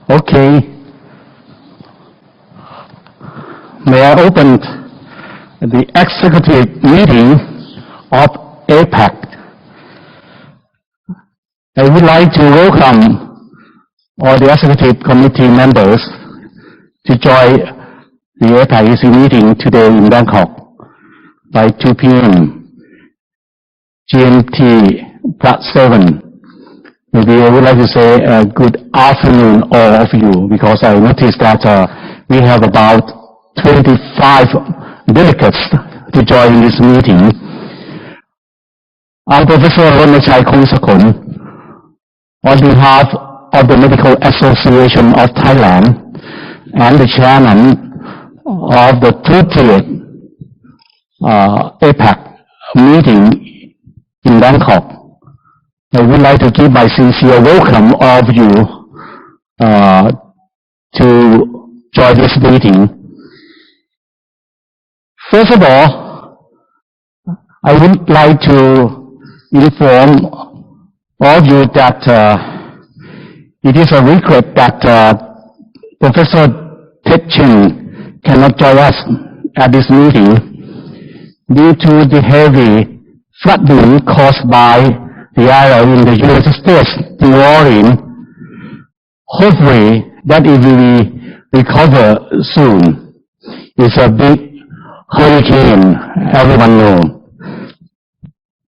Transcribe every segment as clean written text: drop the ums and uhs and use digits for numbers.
Okay. May I open the executive meeting of APACT. I would like to welcome all the executive committee members to join the APACT meeting today in Bangkok by 2 p.m. GMT +7. Maybe I would like to say good afternoon all of you, because I noticed that we have about 25 delegates to join this meeting. I'm Professor Room1 on behalf of the Medical Association of Thailand and the chairman of the 30th APACT meeting in Bangkok. I would like to give my sincere welcome of you to join this meeting. First of all, I would like to inform all of you that it is a regret that Professor Ted Chin cannot join us at this meeting due to the heavy flooding caused by the area in the United States, New Orleans. Hopefully that it will recover soon. It's a big hurricane, everyone knows.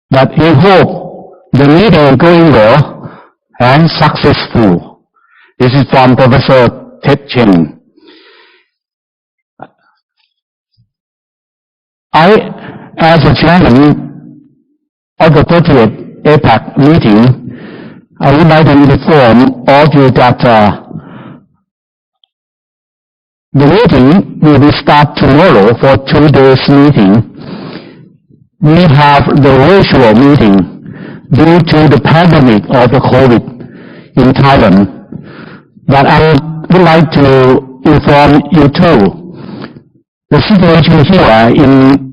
But we hope the meeting is going well and successful. This is from Professor Ted Chin. I, as a chairman of the 30th APACT meeting, I would like to inform all of you that the meeting will start tomorrow for 2 days meeting. We have the virtual meeting due to the pandemic of the COVID in Thailand. But I would like to inform you too, the situation here in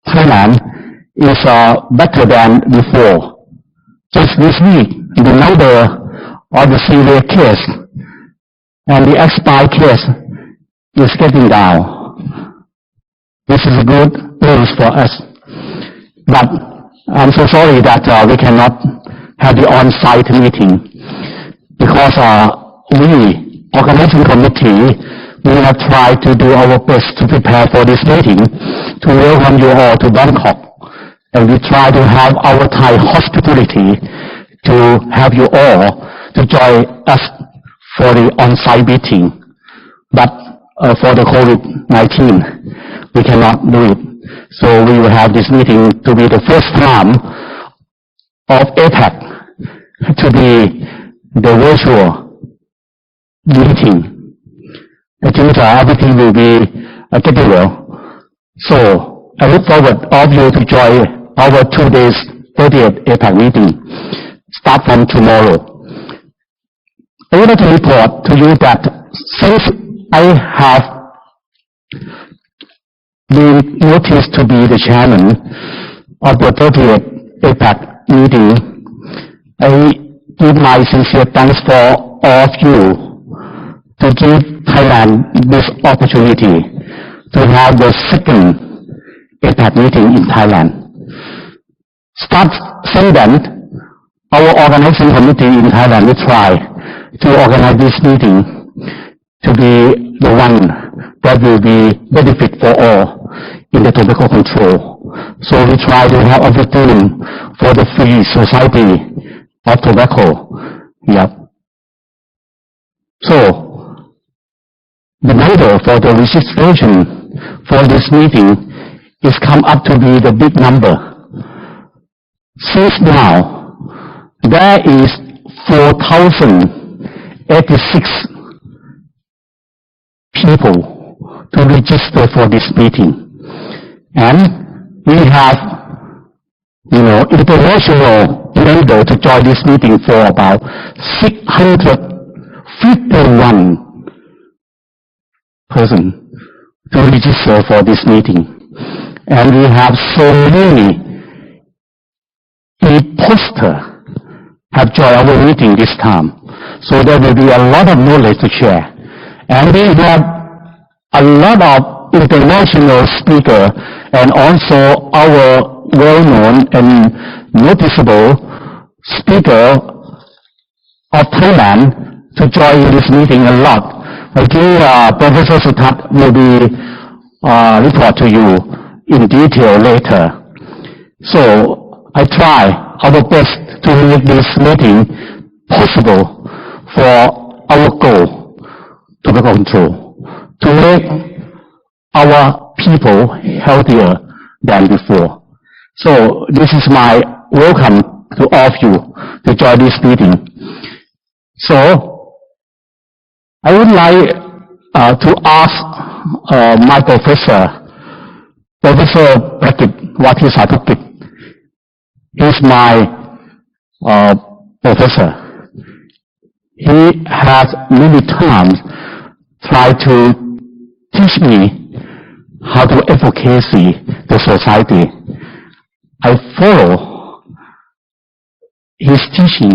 Thailand is better than before. Just this week, the number of the severe case and the expired case is getting down. This is good news for us. But I'm so sorry that we cannot have the on-site meeting, because we, organizing committee, we have tried to do our best to prepare for this meeting, to welcome you all to Bangkok. And we try to have our Thai hospitality to have you all to join us for the on-site meeting. But for the COVID-19, we cannot do it. So we will have this meeting to be the first time of APACT to be the virtual meeting. I think everything will be getting well. So I look forward all of you to join our 2 days 30th APACT meeting, start from tomorrow. I would like to report to you that since I have been noticed to be the chairman of the 30th APACT meeting, I give my sincere thanks for all of you to give Thailand this opportunity to have the second APACT meeting in Thailand. Since then, our organizing committee in Thailand will try to organize this meeting to be the one that will be benefit for all in the tobacco control. So we try to have everything for the free society of tobacco. Yep. So the number for the registration for this meeting is come up to be the big number. Since now, there is 4,086 people to register for this meeting. And we have, international members to join this meeting for about 651 persons to register for this meeting. And we have so many imposters have joined our meeting this time. So there will be a lot of knowledge to share. And we have a lot of international speakers and also our well-known and noticeable speaker of Thailand to join this meeting a lot. I think Professor Sutat will be report to you in detail later. So I try our best to make this meeting possible for our goal to control, to make our people healthier than before. So this is my welcome to all of you to join this meeting. So I would like to ask my Professor Brackett, what is our topic? He's my professor. He has many times tried to teach me how to advocacy the society. I follow his teaching,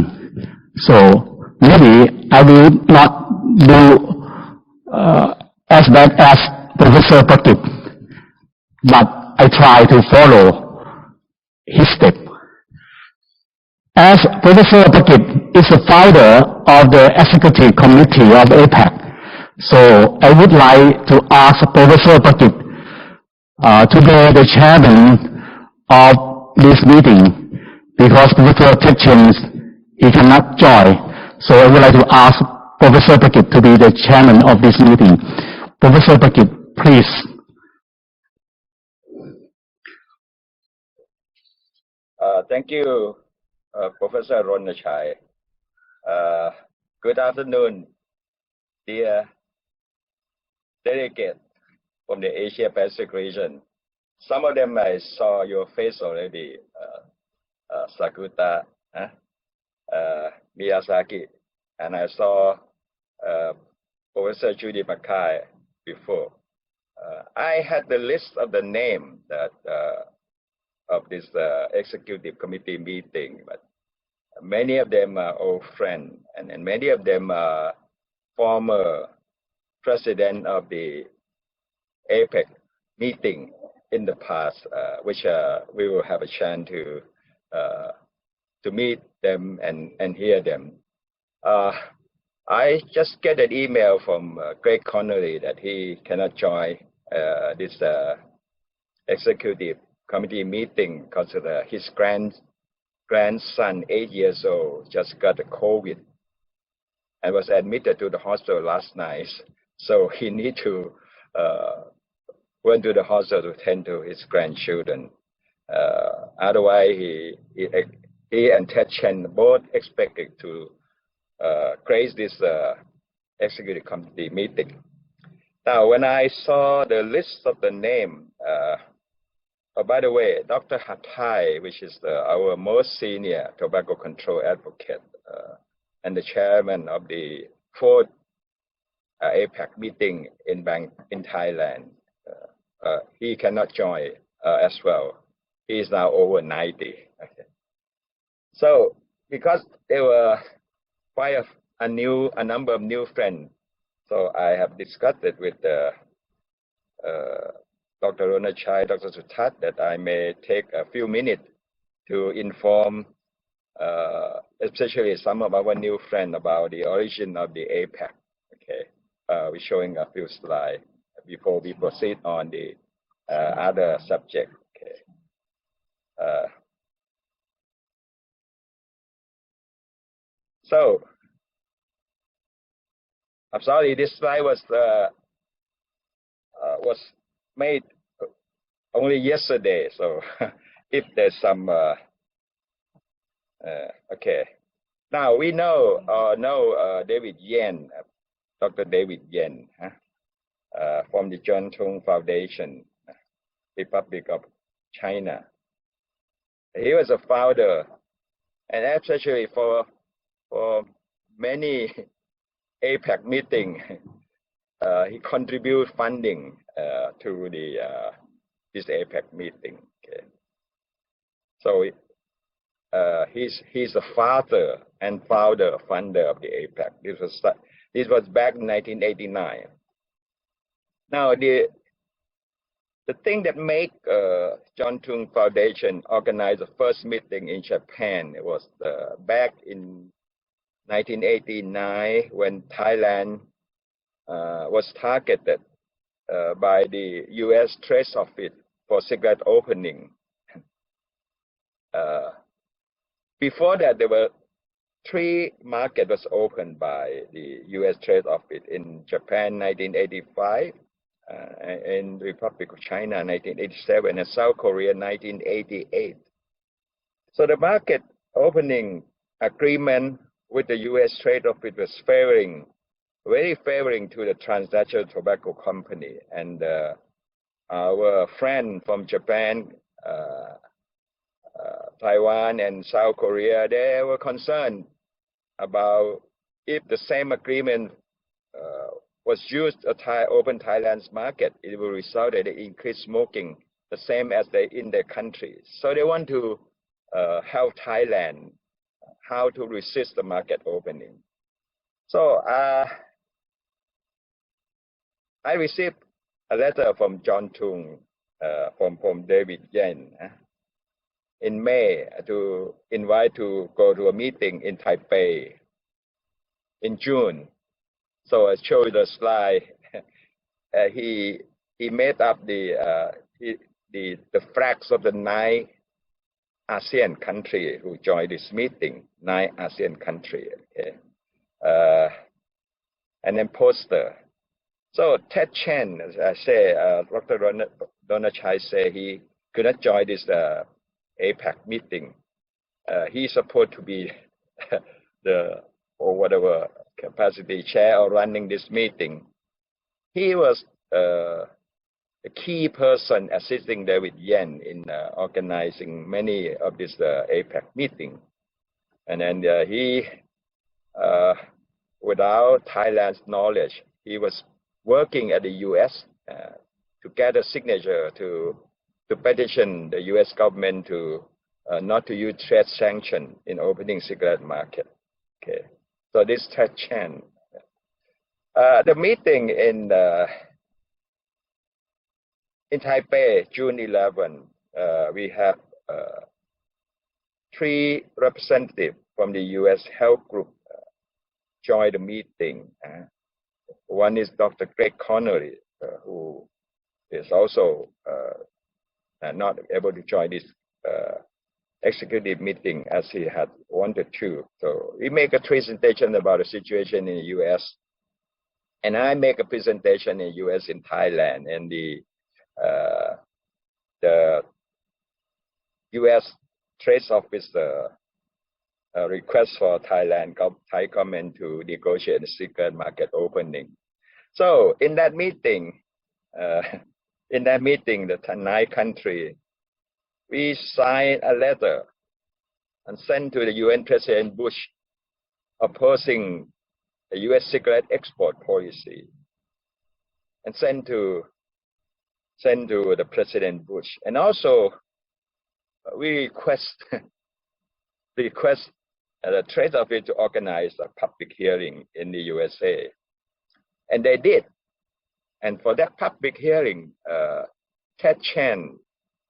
so maybe I will not do as bad as Professor Brackett, but I try to follow his step. As Professor Brackett is the founder of the Executive Committee of APACT, so I would like to ask Professor Brackett to be the chairman of this meeting, because Professor Tetchens, he cannot join. So I would like to ask Professor Brackett to be the chairman of this meeting. Professor Brackett, please. Thank you, Professor Ronachai. Good afternoon, dear delegate from the Asia Pacific region. Some of them I saw your face already, Sakuta, Miyazaki, and I saw Professor Judy Mackay before. I had the list of the name that of this executive committee meeting, but many of them are old friends, and many of them are former president of the APEC meeting in the past, which we will have a chance to meet them and hear them. I just get an email from Greg Connolly that he cannot join this executive committee meeting because his grandson, 8 years old, just got the COVID and was admitted to the hospital last night. So he need to went to the hospital to tend to his grandchildren. Otherwise, he and Ted Chen both expected to grace this executive committee meeting. Now, when I saw the list of the name, oh, by the way, Dr. Hatai, which is our most senior tobacco control advocate and the chairman of the 4th APAC meeting in Thailand, he cannot join as well. He is now over 90. Okay. So, because there were quite a number of new friends, so I have discussed it with Dr. Ronachai, Dr. Sutat, that I may take a few minutes to inform, especially some of our new friends, about the origin of the APAC. Okay, we're showing a few slides before we proceed on the other subject. Okay. So, I'm sorry, this slide was made only yesterday. So, if there's some, okay. Now we know David Yen, Dr. David Yen, from the John Tung Foundation, Republic of China. He was a founder, and especially for many APAC meetings, he contributed funding to this APAC meeting. Okay. So he's the father and founder of the APACT. This was back in 1989. Now the thing that make John Tung Foundation organize the first meeting in Japan was back in 1989 when Thailand was targeted by the U.S. Trade Office for cigarette opening. Before that, there were 3 markets was opened by the U.S. Trade Office in Japan 1985, in the Republic of China 1987, and South Korea 1988. So the market opening agreement with the U.S. Trade Office was very favoring to the transnational tobacco company. And our friend from Japan, Taiwan and South Korea, they were concerned about if the same agreement was used to open Thailand's market, it will result in increased smoking, the same as in their country. So they want to help Thailand how to resist the market opening. So I received a letter from John Tung, from David Yen, in May to invite to go to a meeting in Taipei in June. So I show you the slide. He made up the flags of the 9 ASEAN countries who joined this meeting, 9 ASEAN countries. Okay. And then poster. So Ted Chen, as I say, Dr. Donachai said he could not join this APAC meeting. He's supposed to be or whatever capacity chair or running this meeting. He was a key person assisting David Yen in organizing many of this APAC meeting. And then he, without Thailand's knowledge, he was working at the U.S. To get a signature to petition the U.S. government to not to use trade sanction in opening cigarette market. Okay, so this Ted Chen. The meeting in Taipei, June 11, we have 3 representatives from the U.S. Health Group join the meeting. One is Dr. Greg Connolly, who is also not able to join this executive meeting as he had wanted to. So we make a presentation about the situation in the U.S. and I make a presentation in U.S. in Thailand, and the U.S. Trade Office request for Thai government to negotiate the cigarette market opening. So in that meeting, the 9 country, we signed a letter and sent to the UN President Bush opposing the U.S. cigarette export policy, and sent to the President Bush. And also we request the Trade Office to organize a public hearing in the USA, and they did. And for that public hearing, Ted Chen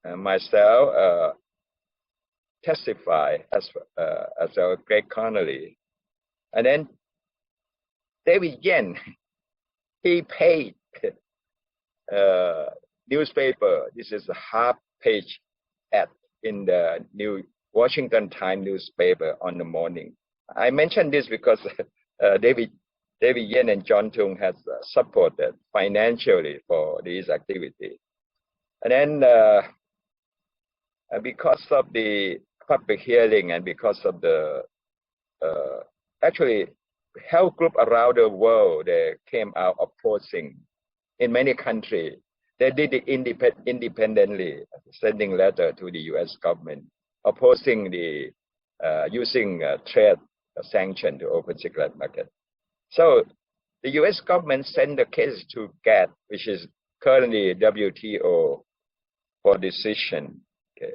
and myself testify as our Greg Connolly. And then David Yen, he paid newspaper. This is a half-page ad in the Washington Times newspaper on the morning. I mention this because David Yen and John Tung has supported financially for this activity. And then because of the public hearing and because of the actually health group around the world, they came out opposing in many countries. They did it independently, sending letter to the U.S. government opposing the using trade sanction to open cigarette market. So the U.S. government sent the case to GATT, which is currently WTO, for decision. Okay.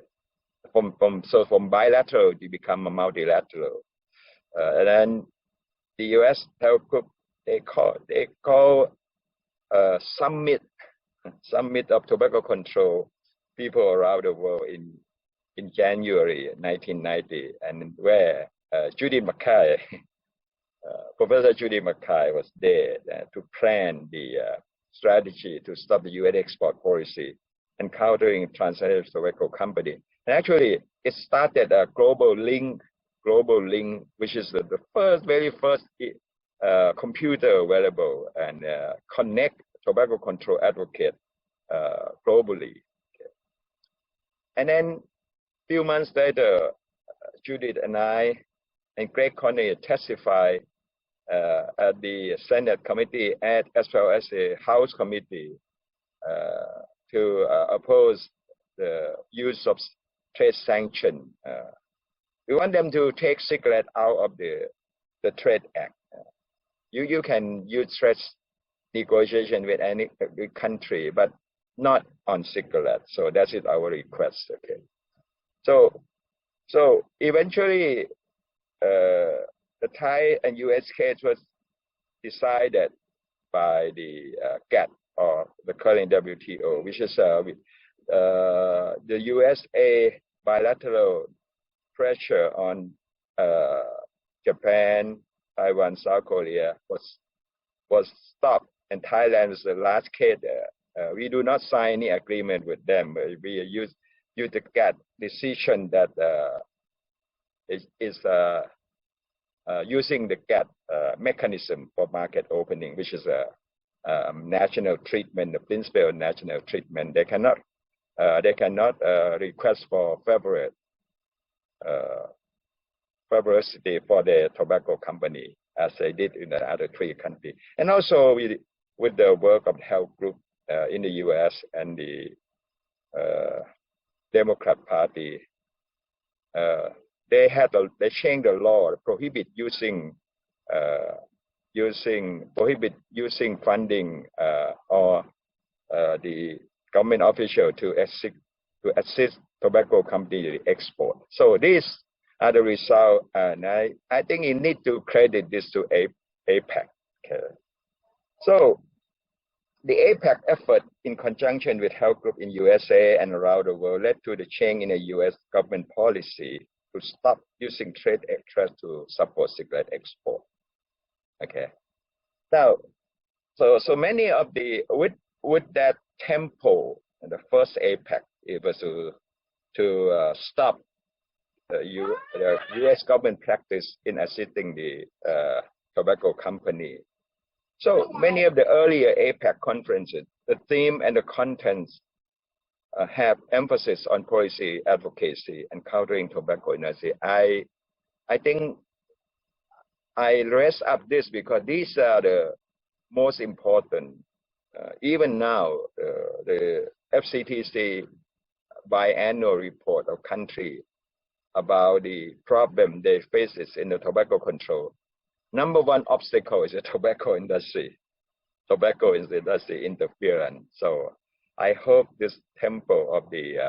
from bilateral to become a multilateral. And then the U.S. health group, they call summit of tobacco control people around the world in January 1990, and where Judy McKay, Professor Judy McKay was there to plan the strategy to stop the U.S. export policy and countering transnational tobacco company. And actually, it started a global link, which is the very first computer available and connect tobacco control advocate globally. Okay. And then a few months later, Judith and I and Greg Conner testified at the Senate committee as well as the House committee to oppose the use of trade sanction. We want them to take cigarette out of the Trade Act. You can use trade negotiation with any country, but not on cigarettes. So that is our request. Okay. So eventually, the Thai and U.S. case was decided by the GATT, or the current WTO, which is the USA bilateral pressure on Japan, Taiwan, South Korea was stopped, and Thailand is the last case. We do not sign any agreement with them. We use the GATT decision that is using the GATT mechanism for market opening, which is a national treatment, the principle of national treatment. They cannot request for favorability for the tobacco company as they did in the other 3 countries. And also with the work of the health group in the U.S. and the Democrat Party, they changed the law to prohibit using funding or the government official to assist tobacco company to export. So these are the result, and I think you need to credit this to APACT. Okay. So the APACT effort in conjunction with health group in USA and around the world led to the change in the US government policy to stop using trade interest to support cigarette export. Okay. Now, so many of the with that tempo, the first APACT, it was to stop the U.S. government practice in assisting the tobacco company. So many of the earlier APAC conferences, the theme and the contents have emphasis on policy advocacy and countering tobacco industry. I think I raise up this because these are the most important. Even now, the FCTC biannual report of country about the problem they faces in the tobacco control. Number 1 obstacle is the tobacco industry. Tobacco is the industry interference. So I hope this tempo of the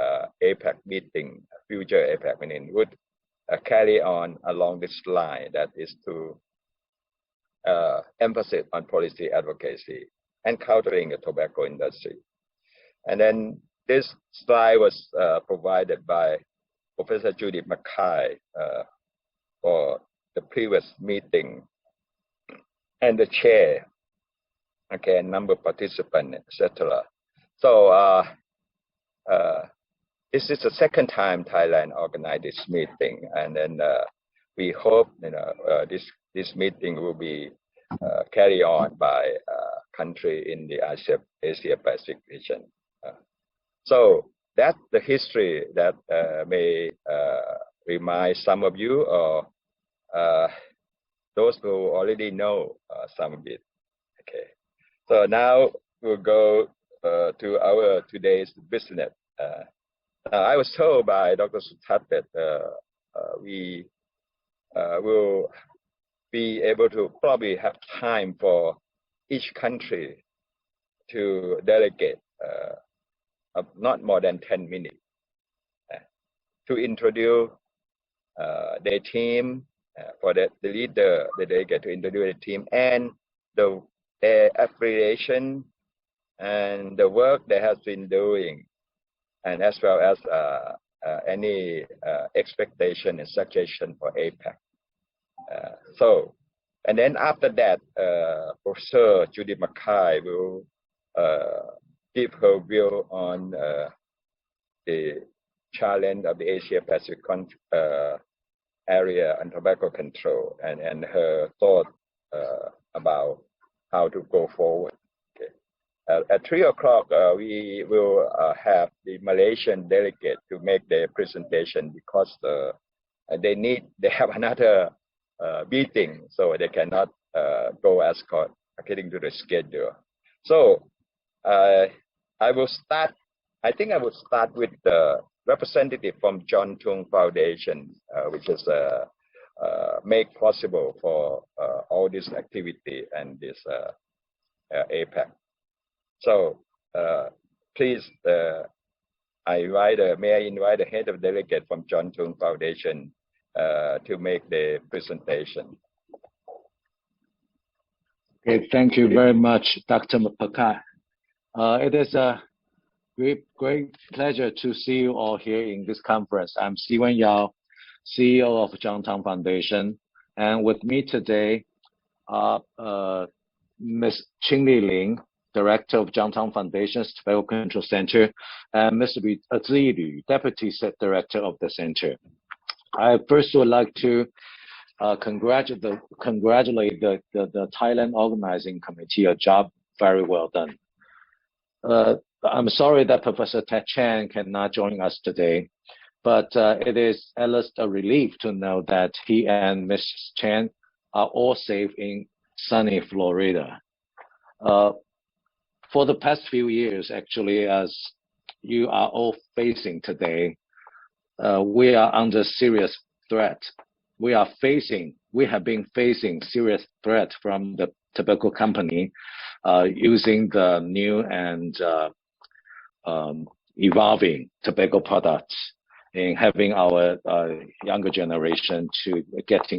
APAC meeting, future APAC meeting, would carry on along this line, that is to emphasis on policy advocacy and countering the tobacco industry. And then this slide was provided by Professor Judy McKay for the previous meeting, and the chair, okay, number of participants, etc. So this is the second time Thailand organized this meeting, and then we hope this meeting will be carried on by country in the Asia Pacific region. So that's the history that may remind some of you, or those who already know some of it. Okay. So now we'll go to our today's business. I was told by Dr. Sutat that we will be able to probably have time for each country to delegate not more than 10 minutes. to introduce their team, for the leader, the delegate to introduce the team and their affiliation and the work they have been doing, and as well as any expectation and suggestion for APAC. And then after that, Professor Judy Mackay will give her view on the challenge of the Asia Pacific area and tobacco control, and her thought about how to go forward. Okay. At 3 o'clock, we will have the Malaysian delegate to make their presentation, because they have another meeting, so they cannot go as according to the schedule. So I will start. I think I will start with the representative from John Tung Foundation, which is make possible for all this activity and this APAC. So please, may I invite the head of delegate from John Tung Foundation to make the presentation. Okay, thank you very much, Dr. Mackay. It is a great pleasure to see you all here in this conference. I'm Siwen Yao, CEO of John Tung Foundation, and with me today are Ms. Qingli Ling, Director of John Tung Foundation's Tobacco Control Center, and Mr. Ziyi Liu, Deputy Director of the center. I first would like to congratulate the Thailand Organizing Committee, a job very well done. I'm sorry that Professor Ted Chan cannot join us today, but it is at least a relief to know that he and Mrs. Chan are all safe in sunny Florida. For the past few years, actually, as you are all facing today, we are under serious threat. We have been facing serious threat from the tobacco company using the new and evolving tobacco products in having our younger generation to get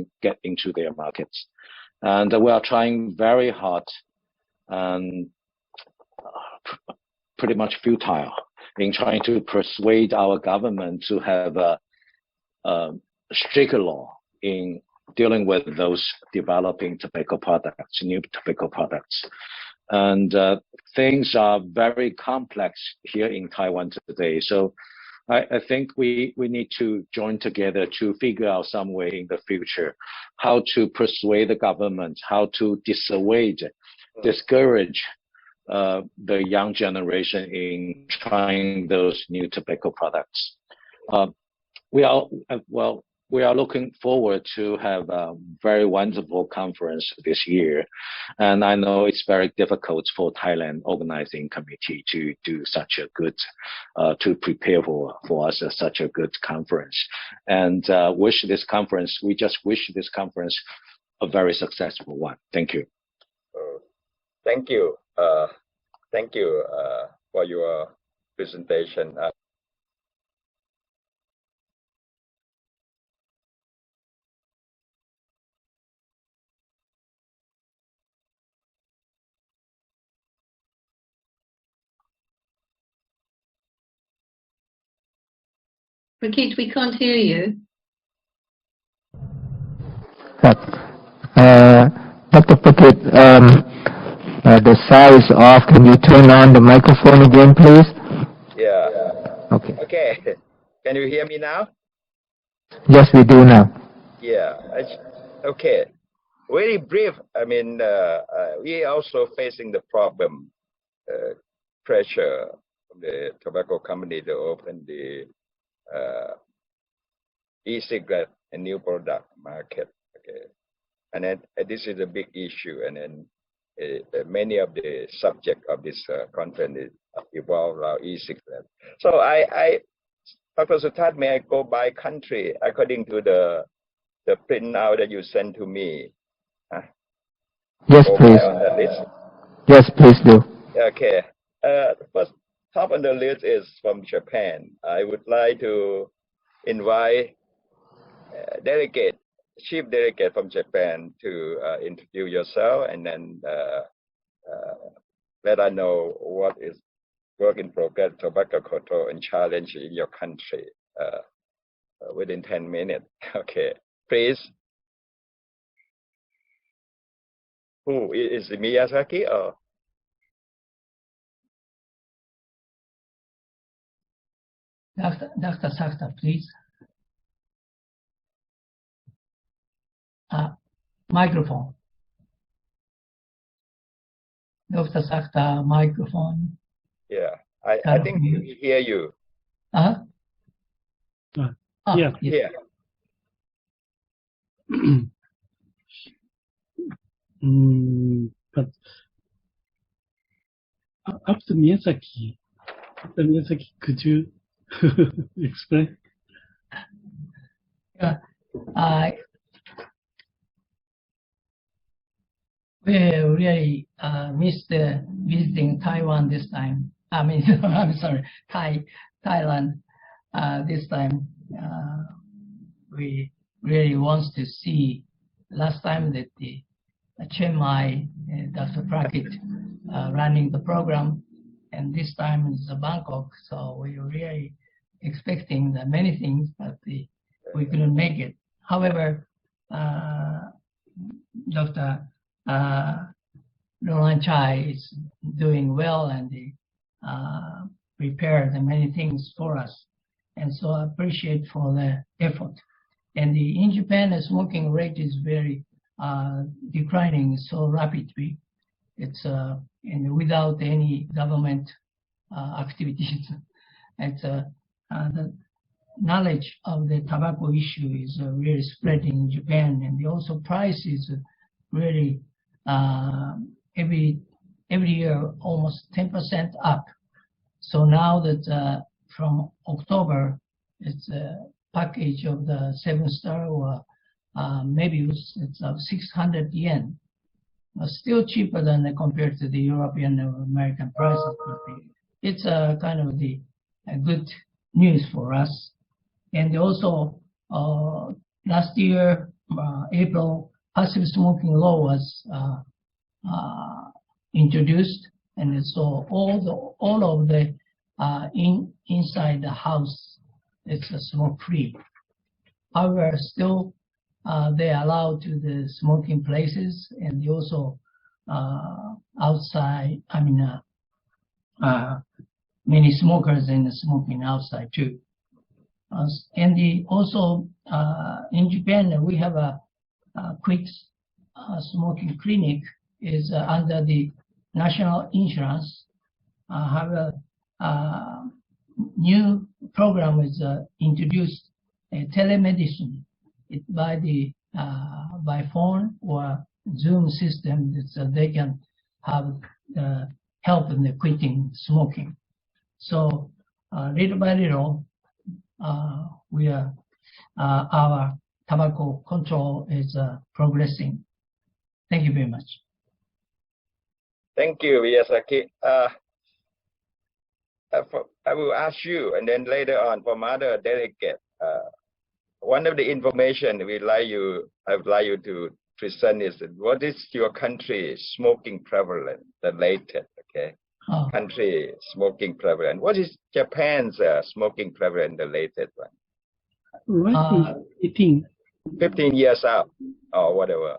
into their markets. And we are trying very hard and pretty much futile in trying to persuade our government to have a stricter law in dealing with those developing tobacco products, new tobacco products. And things are very complex here in Taiwan today. So I think we need to join together to figure out some way in the future how to persuade the government, how to discourage the young generation in trying those new tobacco products. We are looking forward to have a very wonderful conference this year. And I know it's very difficult for Thailand Organizing Committee to do such a good, to prepare for us such a good conference. And we just wish this conference a very successful one. Thank you. Thank you. Thank you for your presentation. Rakit, we can't hear you. Dr. Pakit, the sound is off. Can you turn on the microphone again, please? Yeah. Okay. Okay. Can you hear me now? Yes, we do now. Yeah. Okay. Very brief. I mean, we also facing the problem, pressure from the tobacco company to open the e-cigarette and new product market. Okay. And then this is a big issue, and then many of the subject of this conference evolve around e-cigarette. So Professor Tat, may I go by country according to the printout that you sent to me? Yes, please. On the list? Yes, please do. Okay. First, top on the list is from Japan. I would like to invite chief delegate from Japan to introduce yourself, and then let us know what is work in progress, tobacco control, and challenge in your country within 10 minutes. Okay, please. Who is it, Miyazaki or? Dr. Sakta, please. Microphone. Dr. Sakta, microphone. Yeah, I think we hear you. Yeah. Yeah. But after Miyazaki, could you explain? Yeah. We really missed visiting Taiwan this time. I mean, I'm sorry, Thailand this time. We really want to see. Last time that the Chiang Mai, Dr. Prakit running the program, and this time is Bangkok. So we were really expecting many things, but we couldn't make it. However, Dr. Roland Chai is doing well, and they prepared many things for us, and so I appreciate for the effort. And in Japan, the smoking rate is very declining so rapidly. It's and without any government activities. It's the knowledge of the tobacco issue is really spreading in Japan, and also price is really every year almost 10% up. So now that from October, it's a package of the 7-star, or maybe it's 600 yen. Still cheaper than compared to the European or American prices. It's kind of the good news for us. And also last year, April, passive smoking law was introduced, and so all of the inside the house it's smoke free. However, still they allow to the smoking places, and also outside. I mean, many smokers in the smoking outside too. And also in Japan, we have a quick smoking clinic is under the national insurance. Have a new program is introduced, telemedicine. It by phone or Zoom system, so they can have help in the quitting smoking. So little by little, we are our tobacco control is progressing. Thank you very much. Thank you, Miyazaki. I will ask you, and then later on from other delegates. One of the information I would like you to present is what is your country smoking prevalence, the latest, okay? Country smoking prevalence. What is Japan's smoking prevalence, the latest one? Right, 18. 15 years out, or whatever.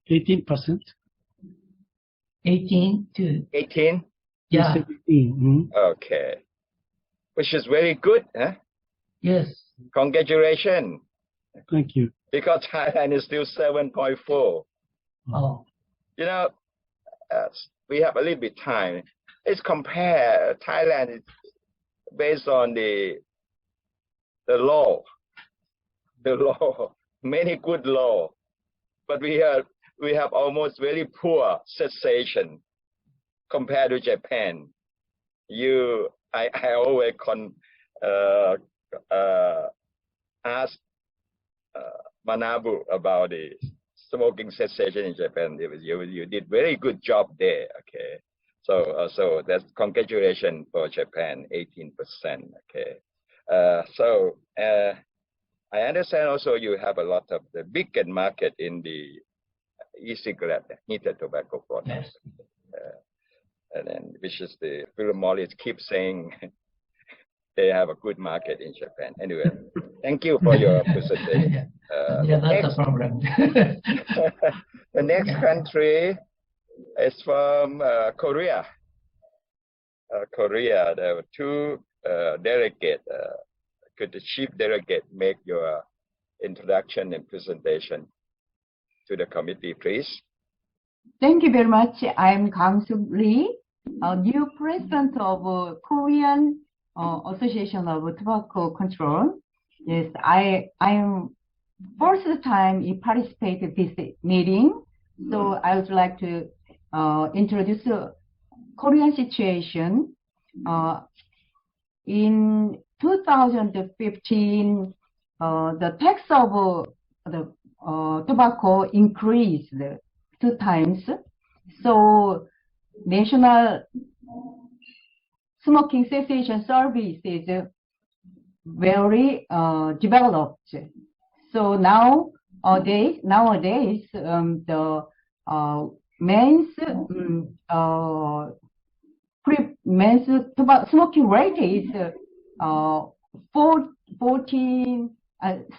18%. 18 to 18? Yeah. 17. Okay. Which is very good, huh? Yes. Congratulations. Thank you. Because Thailand is still 7.4. Oh. You know, we have a little bit time. Let's compare Thailand is based on the law. The law, many good law, but we have almost very poor cessation compared to Japan. I always ask Manabu about the smoking cessation in Japan. You did very good job there. Okay, so that's congratulations for Japan, 18%. Okay, I understand also you have a lot of the big market in the e-cigarette, heated tobacco products. Yes. And then, which is the Philip Morris keeps saying they have a good market in Japan. Anyway, thank you for your presentation. Yeah, that's a problem. The next country is from Korea. Korea, there were two delegates. Could the chief delegate make your introduction and presentation to the committee, please? Thank you very much. I am Kang Suk Lee, new president of Korean Association of Tobacco Control. Yes, I am first time I participated this meeting, so I would like to introduce the Korean situation. In 2015, the tax of the tobacco increased 2 times. So National Smoking Cessation Service is very developed. So nowadays the men's smoking rate is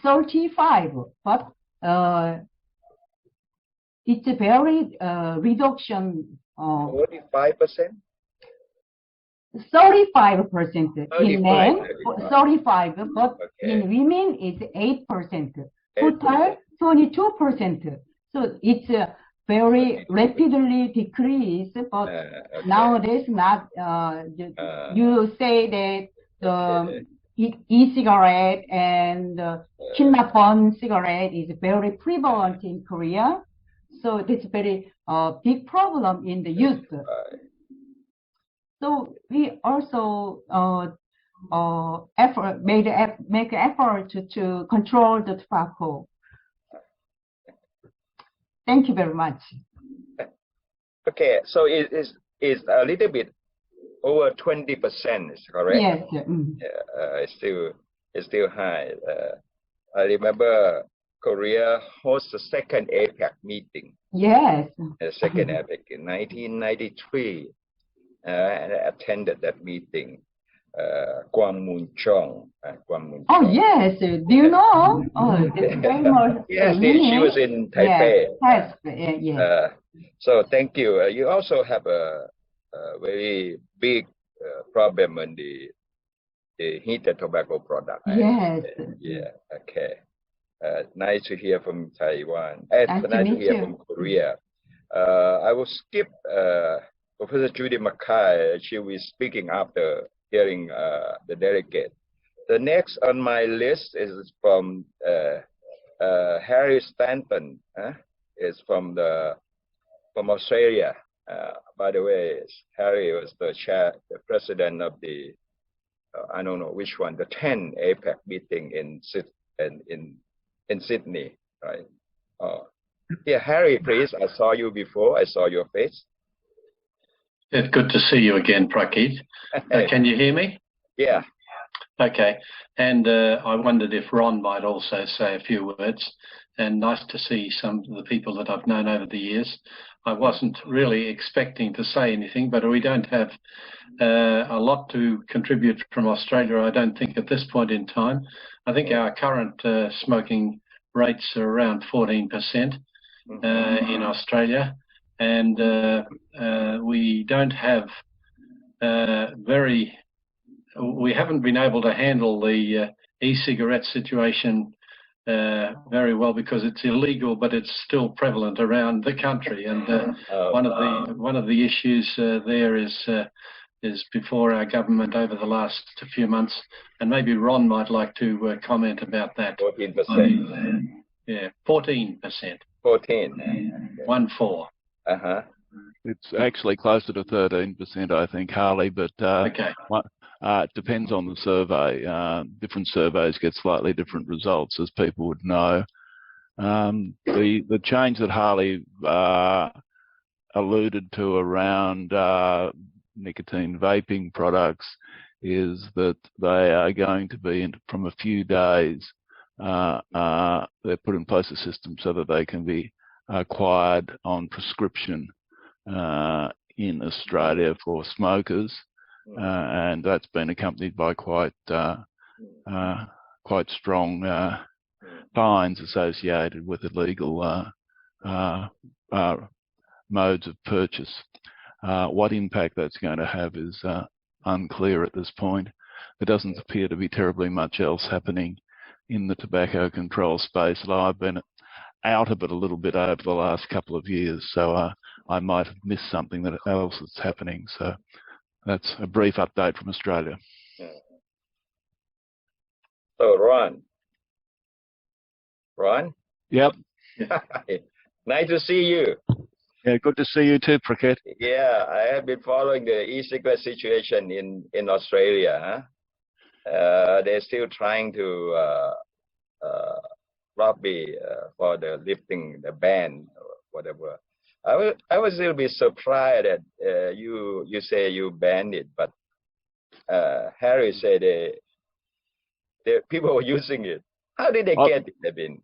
35, but it's a very reduction. 45%? 35% in men, 35, but in women it's 8%. Total 22%. So it's very rapidly decreased, but nowadays not. You say that the e-cigarette and kidnap-on cigarette is very prevalent in Korea. So it's very big problem in the youth. So we also make effort to control the tobacco. Thank you very much. Okay, so it is a little bit over 20%, is correct? Yes. It's still high. I remember Korea hosts the second APACT meeting. Yes. The second APACT in 1993. And I attended that meeting. Kwang Oh yes, do you know? Oh, that's famous. Yes, she was in Taipei. Yes. So thank you. You also have a very big problem on the heated tobacco product. Yes. Yeah. Okay. Nice to hear from Taiwan. Nice to hear from Korea. I will skip Professor Judy Mackay. She will be speaking after hearing the delegate. The next on my list is from Harry Stanton. Is from Australia. By the way, Harry was the president of the I don't know which one, the 10 APAC meeting in Sydney, right? Yeah, Harry, please. I saw you before. I saw your face. It's good to see you again, Prakit. Can you hear me? Yeah. Okay. And I wondered if Ron might also say a few words. And nice to see some of the people that I've known over the years. I wasn't really expecting to say anything, but we don't have a lot to contribute from Australia, I don't think, at this point in time. I think our current smoking rates are around 14% in Australia. And we don't have we haven't been able to handle the e-cigarette situation very well because it's illegal, but it's still prevalent around the country. And one of the issues there is before our government over the last few months, and maybe Ron might like to comment about that. 14%. Yeah, 14%. 14. 1-4. It's actually closer to 13%, I think, Harley, but okay. It depends on the survey. Different surveys get slightly different results, as people would know. The change that Harley alluded to around nicotine vaping products is that they are going to be, from a few days, they've put in place a system so that they can be acquired on prescription in Australia for smokers, and that's been accompanied by quite strong fines associated with illegal modes of purchase. What impact that's going to have is unclear at this point. There doesn't appear to be terribly much else happening in the tobacco control space, although I've been out of it a little bit over the last couple of years, so I might have missed something else that's happening. So that's a brief update from Australia. So Ron? Yep. Nice to see you. Yeah, good to see you too, Praket. Yeah, I have been following the e-cigarette situation in Australia. They're still trying to lobby for the lifting the ban or whatever. I was a little bit surprised that you say you banned it, but Harry said the people were using it. How did they get it, Devin?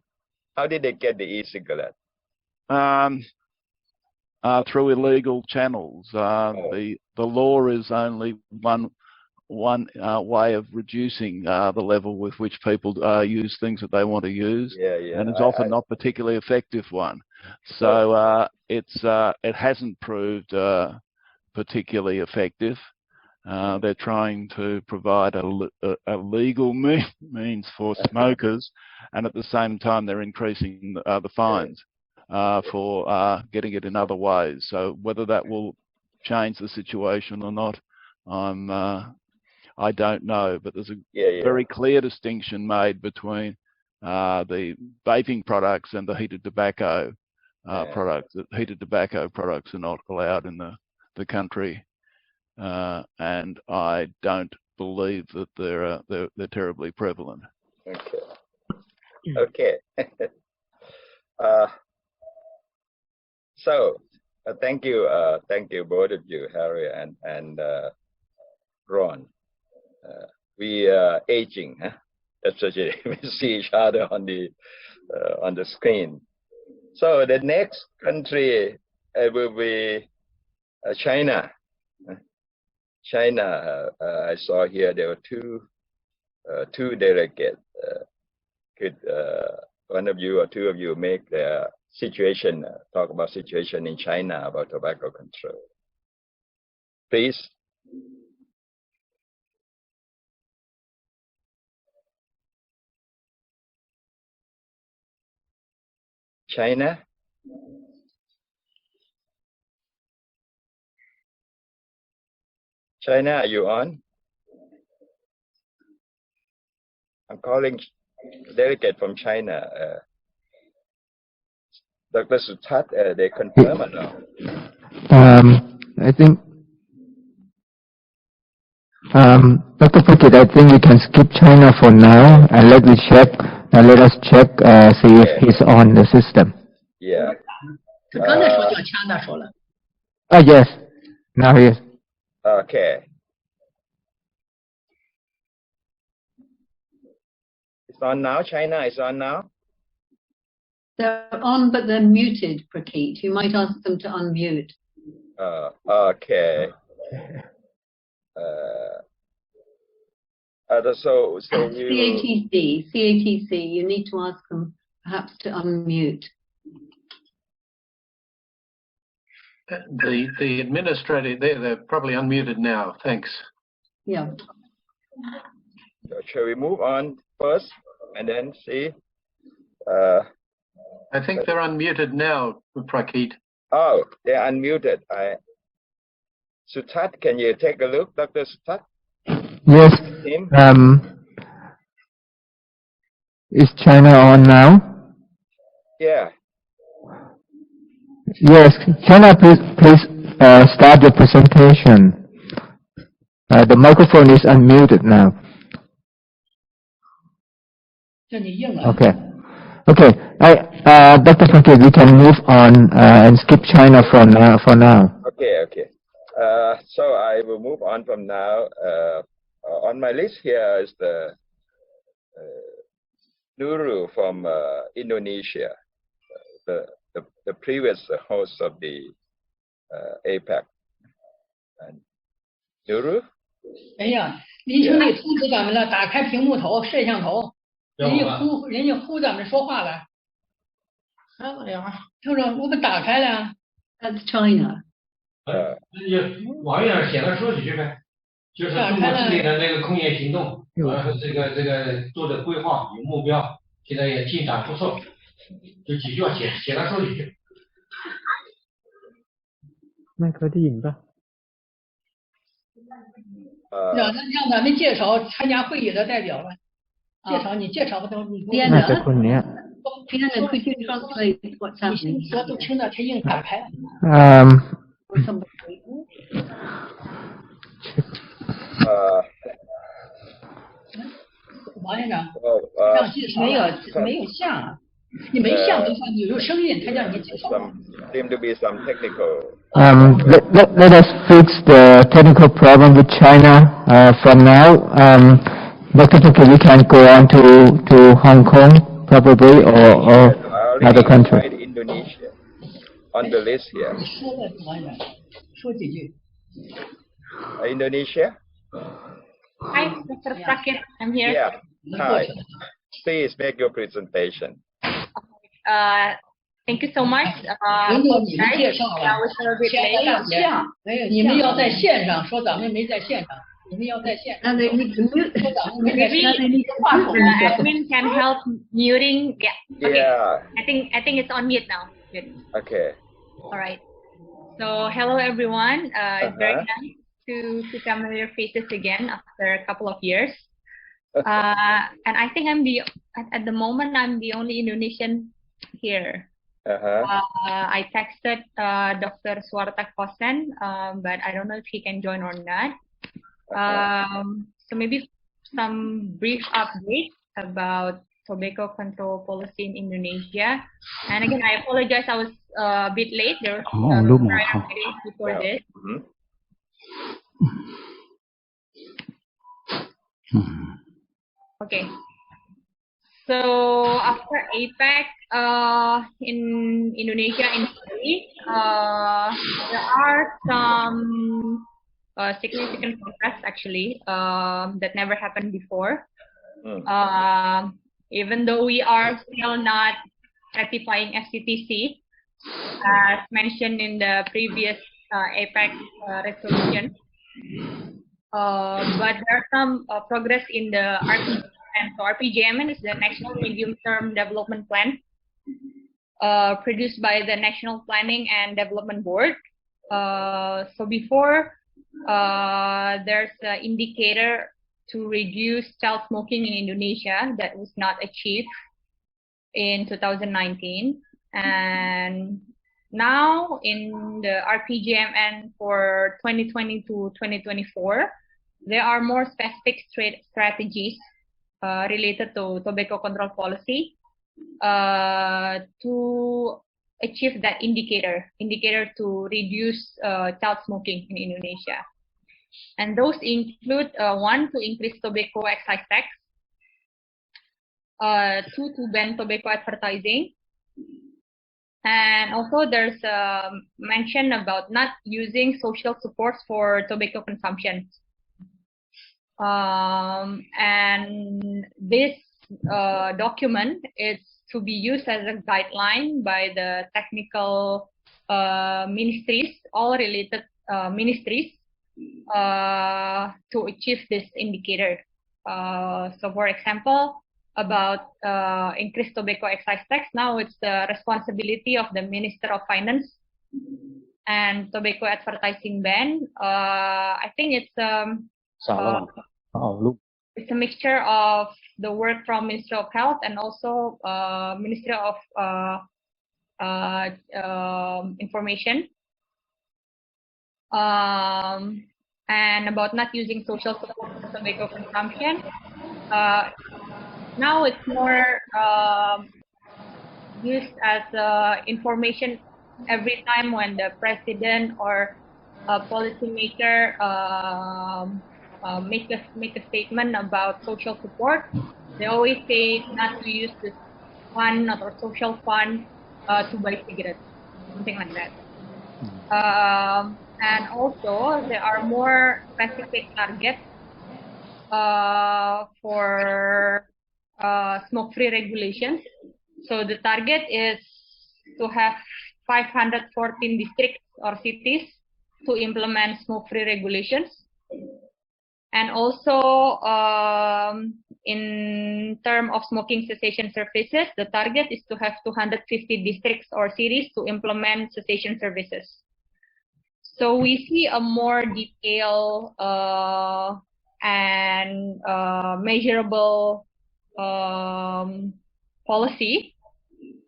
How did they get the e-cigarette? Through illegal channels. The law is only one way of reducing the level with which people use things that they want to use, and it's often not particularly effective one. So it hasn't proved particularly effective. They're trying to provide a legal means for smokers, and at the same time they're increasing the fines for getting it in other ways. So whether that will change the situation or not, I don't know. But there's a very clear distinction made between the vaping products and the heated tobacco products. The heated tobacco products are not allowed in the country, and I don't believe that they're terribly prevalent. Okay. So thank you both of you, Harry and Ron. We are aging, especially we see each other on the screen. So the next country will be China. China. I saw here there were two delegates. Could one of you or two of you make the situation, talk about situation in China about tobacco control, please? China? China, are you on? I'm calling delegate from China. Dr. Sutat, they confirm or no? I think, Dr. Phuket, I think we can skip China for now and let us check, see if he's on the system. Yeah. 他刚才说叫 China 说了。Oh, yes. Now he is. Okay. It's on now. China is on now. They're on, but they're muted, Prakeet. You might ask them to unmute. Okay. So you... CATC, you need to ask them perhaps to unmute. The administrator, they're probably unmuted now. Thanks. Yeah. Shall we move on first and then see? I think they're unmuted now, Prakeet. Oh, they're unmuted. Sutat, can you take a look, Dr. Sutat? Yes. Is China on now? Yeah. Yes. China, please start your presentation. The microphone is unmuted now. Okay. Okay. Dr. Phuket, we can move on and skip China for now. Okay. Okay. So I will move on from now. On my list here is the Nurul from Indonesia, the previous host of the APACT. And Nurul? 哎呀，您兄弟通知咱们了，打开屏幕头、摄像头，人家呼咱们说话了。哎呀，就是我们打开了。That's China. 那就网页上写了说几句呗，就是中国治理的那个控烟行动，这个做的规划有目标，现在也进展不错，就几句话写了说几句。那可以引吧。让咱们介绍参加会议的代表了。你介绍不都你。น่าจะคนเนี้ย Piano, could you translate what's happening? 说都听到他硬打开了。Or somebody? 王院长，让介绍没有像啊，你没像的话，你有声音，他让你介绍。Seem to be some technical. Let us fix the technical problem with China from now. Dr. Tuki, we can go on to Hong Kong probably or other country. Indonesia on the list here. 说了，王院长，说几句。Indonesia? Hi, Mr. Prakit. I'm here. Yeah. Hi. Please make your presentation. Thank you so much. 轮到你们介绍了， I was a little bit 前 late. 2节没有，你们要在线上说，咱们没在线上，你们要在线上。 And they need to mute. 说咱们没在线 Maybe 上。 admin can help muting. Yeah. Okay. Yeah. I think it's on mute now. Good. Okay. All right. So hello everyone. It's very nice to see familiar faces again after a couple of years. And I think at the moment I'm the only Indonesian here. I texted Dr. Suarta Kosen, but I don't know if he can join or not. So maybe some brief update about tobacco control policy in Indonesia. And again, I apologize, I was a bit late. There was prior meetings before this. Okay. So after APACT in Indonesia in Bali, there are some significant progress actually that never happened before. Even though we are still not ratifying FCTC, as mentioned in the previous APACT resolution, but there are some progress in the RPGM. So RPGM is the National Medium-Term Development Plan, produced by the National Planning and Development Board. So before, there's an indicator to reduce child smoking in Indonesia that was not achieved in 2019. And now in the RPGMN for 2020 to 2024, there are more specific strategies related to tobacco control policy to achieve that indicator to reduce child smoking in Indonesia. And those include 1, to increase tobacco excise tax, 2, to ban tobacco advertising, and also there's a mention about not using social supports for tobacco consumption. And this document is to be used as a guideline by the technical ministries, all related ministries, to achieve this indicator. So for example, about increased tobacco excise tax, now it's the responsibility of the Minister of Finance. And tobacco advertising ban, I think it's it's a mixture of the work from Ministry of Health and also Ministry of Information. And about not using social support for tobacco consumption. Now it's more used as information every time when the president or a policymaker make a statement about social support, they always say not to use this fund or social fund to buy cigarettes, something like that. And also there are more specific targets for smoke-free regulations. So the target is to have 514 districts or cities to implement smoke-free regulations. And also in terms of smoking cessation services, the target is to have 250 districts or cities to implement cessation services. So we see a more detailed and measurable policy,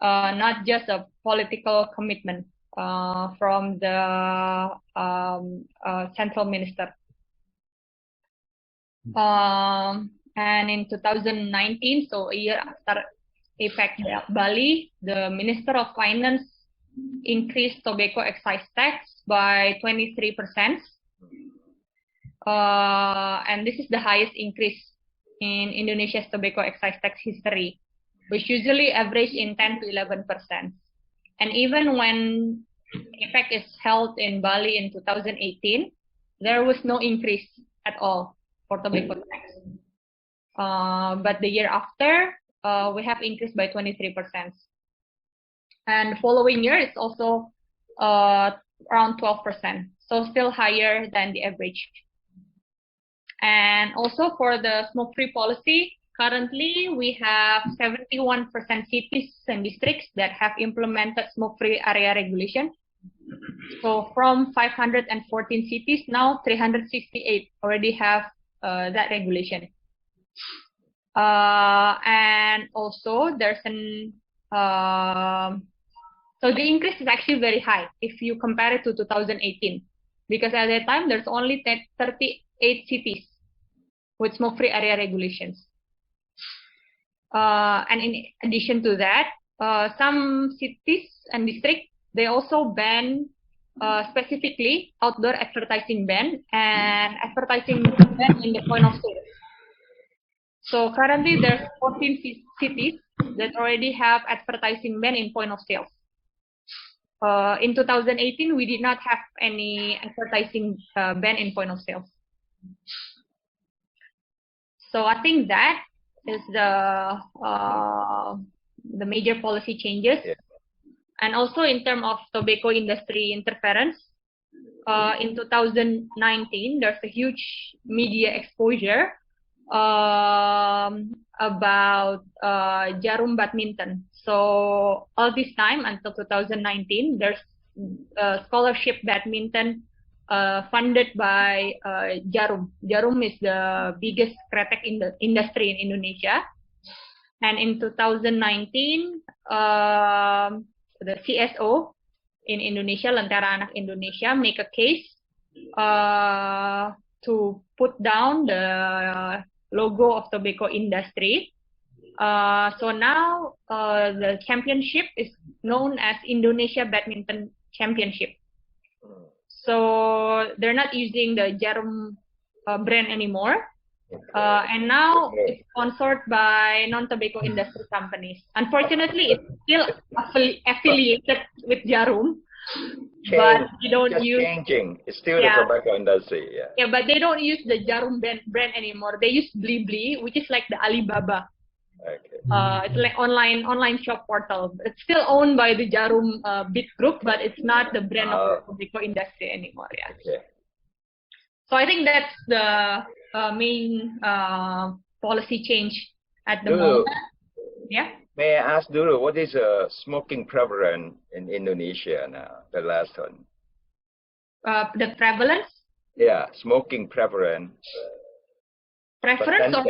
not just a political commitment from the central minister. And in 2019, so a year after APACT Bali, the Minister of Finance increased tobacco excise tax by 23%. And this is the highest increase in Indonesia's tobacco excise tax history, which usually average in 10 to 11%. And even when APACT is held in Bali in 2018, there was no increase at all for tobacco tax. But the year after, we have increased by 23%. And following year, it's also around 12%, so still higher than the average. And also for the smoke-free policy, currently we have 71% cities and districts that have implemented smoke-free area regulation. So from 514 cities, now 368 already have that regulation. And also there's an so the increase is actually very high if you compare it to 2018, because at that time there's only 38 cities with smoke-free area regulations. And in addition to that, some cities and districts, they also ban specifically outdoor advertising ban and advertising ban in the point of sale. So currently there's 14 cities that already have advertising ban in point of sale. In 2018, we did not have any advertising ban in point of sale. So I think that is the major policy changes. Yeah. And also in terms of tobacco industry interference, in 2019, there's a huge media exposure about Jarum badminton. So all this time until 2019, there's scholarship badminton funded by Jarum. Jarum is the biggest kretek in the industry in Indonesia. And in 2019, the CSO in Indonesia, Lentera Anak Indonesia, make a case to put down the logo of tobacco industry. So now the championship is known as Indonesia Badminton Championship. So they're not using the Jarum brand anymore. And now it's sponsored by non-tobacco industry companies. Unfortunately, it's still affiliated with Jarum. But you don't use changing. It's still the tobacco industry. Yeah. Yeah, but they don't use the Jarum brand anymore. They use Blibli, which is like the Alibaba. Okay. It's like online shop portal. It's still owned by the Jarum big group, but it's not the brand of the tobacco industry anymore. Yeah. Okay. So I think that's the main policy change at the moment. Yeah. May I ask Dulu, what is smoking prevalence in Indonesia now? The last one. The prevalence? Yeah, smoking prevalence. Preference or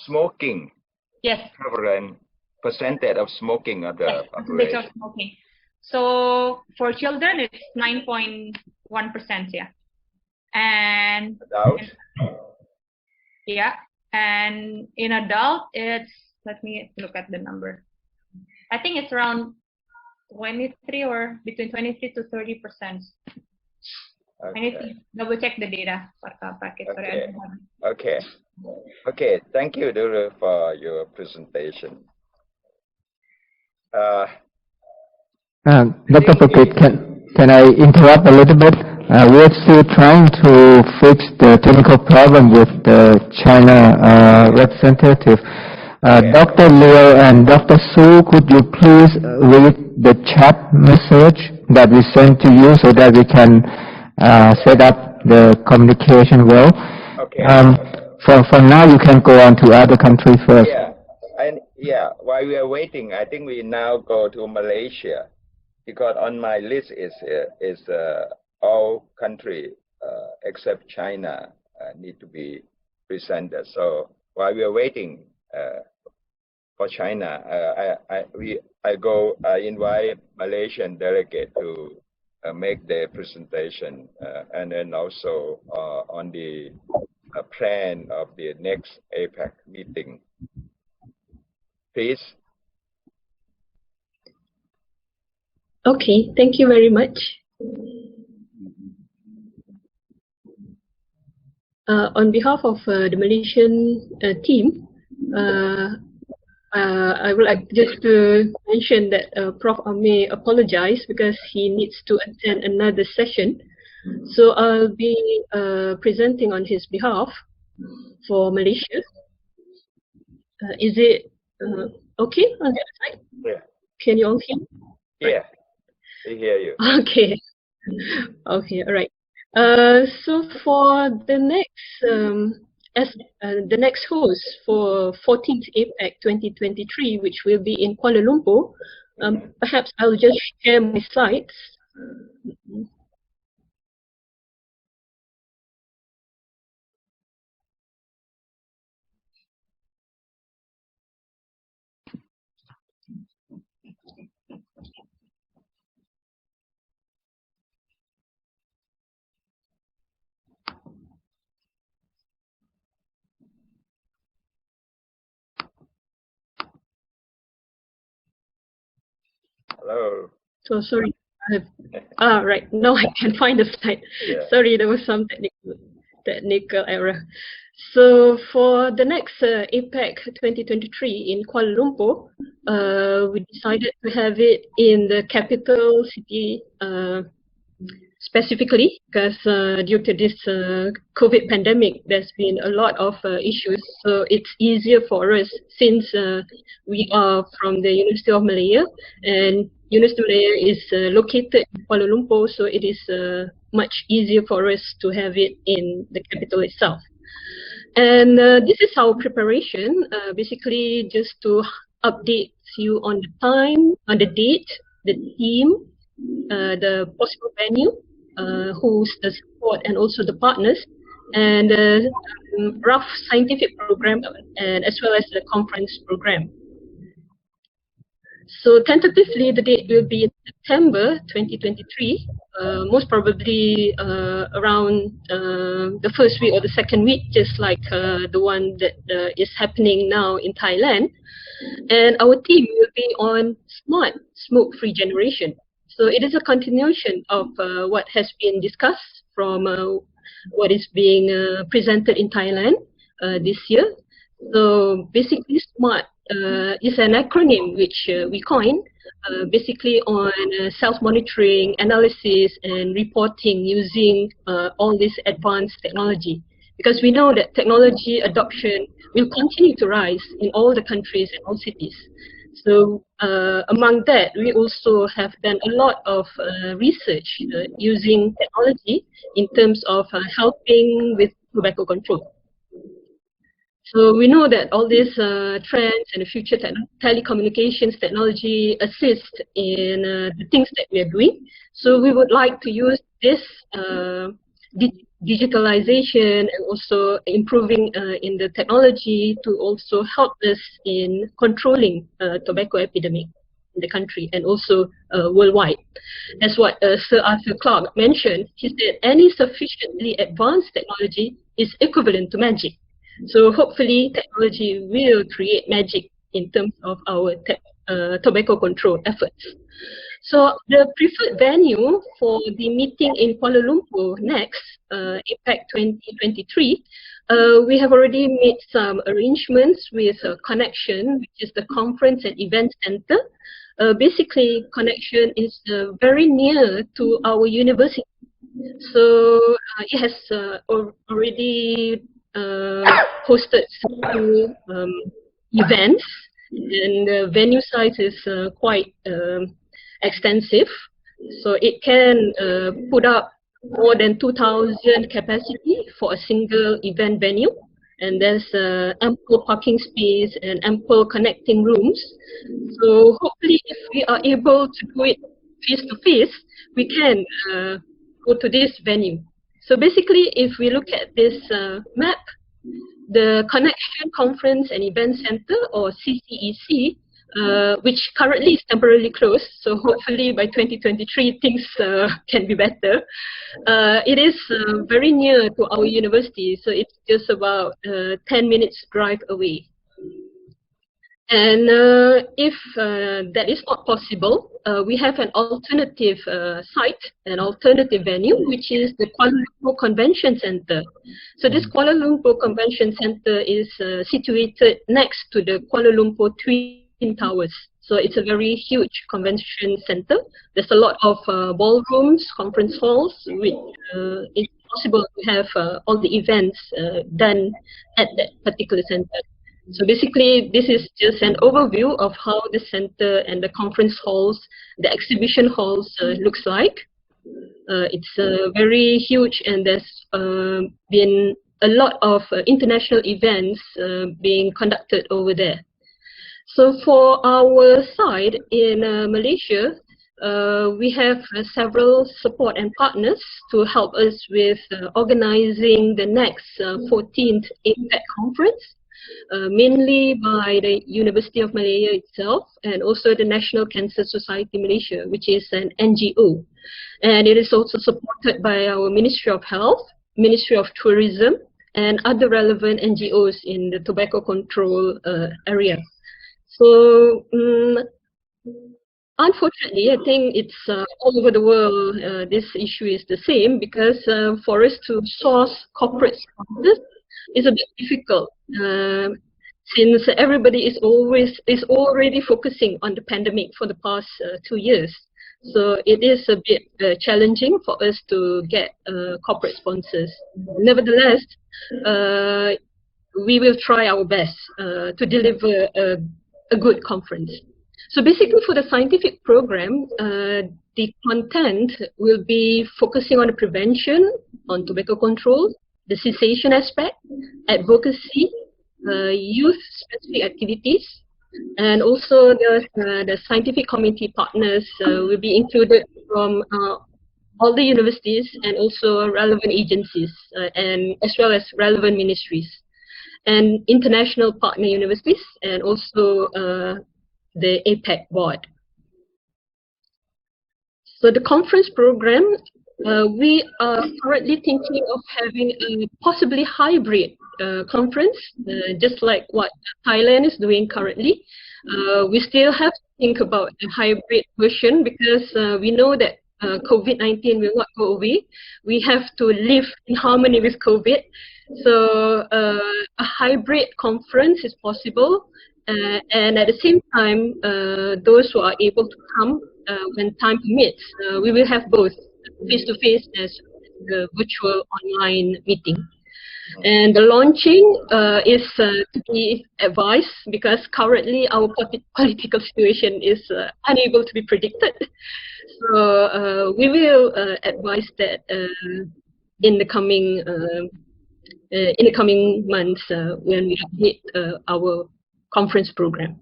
smoking? Yes. Prevalence percentage of smoking of the population. Of smoking. So for children, it's 9.1%. Yeah. And adult? Yeah, and in adult, it's, let me look at the number. I think it's around 23 or between 23 to 30%. I need to double check the data, Pak. Okay. Thank you, Duru, for your presentation. Dr. Pakit, can I interrupt a little bit? We're still trying to fix the technical problem with the China representative. Dr. Liu and Dr. Su, could you please read the chat message that we sent to you so that we can set up the communication well? Okay. For now, you can go on to other countries first. While we are waiting, I think we now go to Malaysia, because on my list is all countries except China need to be presented. So while we are waiting for China, I invite Malaysian delegate to make their presentation, and then also on the plan of the next APAC meeting. Please. Okay, thank you very much. On behalf of the Malaysian team, I would like just to mention that Prof. Amir apologized because he needs to attend another session. So I'll be presenting on his behalf for Malaysia. Is it okay on that side? Yeah. Can you all hear me? Yeah, we hear you. Okay. Okay, all right. So for the next host for 14th APAC 2023, which will be in Kuala Lumpur, perhaps I'll just share my slides. Hello. So sorry. Right. Now I can find the slide. Yeah. Sorry, there was some technical error. So for the next APAC 2023 in Kuala Lumpur, we decided to have it in the capital city specifically because due to this COVID pandemic, there's been a lot of issues. So it's easier for us since we are from the University of Malaya, and University of Malaya is located in Kuala Lumpur, so it is much easier for us to have it in the capital itself. And this is our preparation, basically just to update you on the time, on the date, the theme, the possible venue, who's the support and also the partners, and rough scientific program, and as well as the conference program. So tentatively, the date will be in September 2023, most probably around the first week or the second week, just like the one that is happening now in Thailand. And our theme will be on smart smoke-free generation. So it is a continuation of what has been discussed from what is being presented in Thailand this year. So basically, SMART is an acronym which we coined basically on self-monitoring, analysis, and reporting using all this advanced technology. Because we know that technology adoption will continue to rise in all the countries and all cities. So among that, we also have done a lot of research using technology in terms of helping with tobacco control. So we know that all these trends and the future telecommunications technology assist in the things that we are doing. So we would like to use this digitalization and also improving in the technology to also help us in controlling tobacco epidemic in the country and also worldwide. As what Sir Arthur Clarke mentioned, he said any sufficiently advanced technology is equivalent to magic. So hopefully technology will create magic in terms of our tobacco control efforts. So the preferred venue for the meeting in Kuala Lumpur next, APACT 2023, we have already made some arrangements with Connection, which is the Conference and Event Center. Basically, Connection is very near to our university. So it has already hosted several events, and the venue size is quite extensive. So it can put up more than 2,000 capacity for a single event venue. And there's ample parking space and ample connecting rooms. So hopefully if we are able to do it face to face, we can go to this venue. So basically, if we look at this map, the Connection Conference and Event Center, or CCEC, which currently is temporarily closed, so hopefully by 2023 things can be better. It is very near to our university, so it's just about 10 minutes drive away. And if that is not possible, we have an alternative site, an alternative venue, which is the Kuala Lumpur Convention Center. So this Kuala Lumpur Convention Center is situated next to the Kuala Lumpur Twin Towers. So it's a very huge convention center. There's a lot of ballrooms, conference halls, which it's possible to have all the events done at that particular center. So basically, this is just an overview of how the center and the conference halls, the exhibition halls looks like. It's very huge, and there's been a lot of international events being conducted over there. So for our side in Malaysia, we have several support and partners to help us with organizing the next 14th APACT conference. Mainly by the University of Malaya itself, and also the National Cancer Society Malaysia, which is an NGO. And it is also supported by our Ministry of Health, Ministry of Tourism, and other relevant NGOs in the tobacco control area. So unfortunately, I think it's all over the world, this issue is the same, because for us to source corporate sponsors is a bit difficult, since everybody is already focusing on the pandemic for the past 2 years. So it is a bit challenging for us to get corporate sponsors. Nevertheless, we will try our best to deliver a good conference. So basically, for the scientific program, the content will be focusing on the prevention, on tobacco control, the cessation aspect, advocacy, youth-specific activities, and also the scientific community partners will be included from all the universities and also relevant agencies, and as well as relevant ministries, and international partner universities, and also the APACT board. So the conference program, we are currently thinking of having a possibly hybrid conference, just like what Thailand is doing currently. We still have to think about a hybrid version, because we know that COVID-19 will not go away. We have to live in harmony with COVID. So a hybrid conference is possible, and at the same time, those who are able to come when time permits, we will have both face-to-face as the virtual online meeting. And the launching is to be advised, because currently our political situation is unable to be predicted. So we will advise that in the coming months when we update our conference program.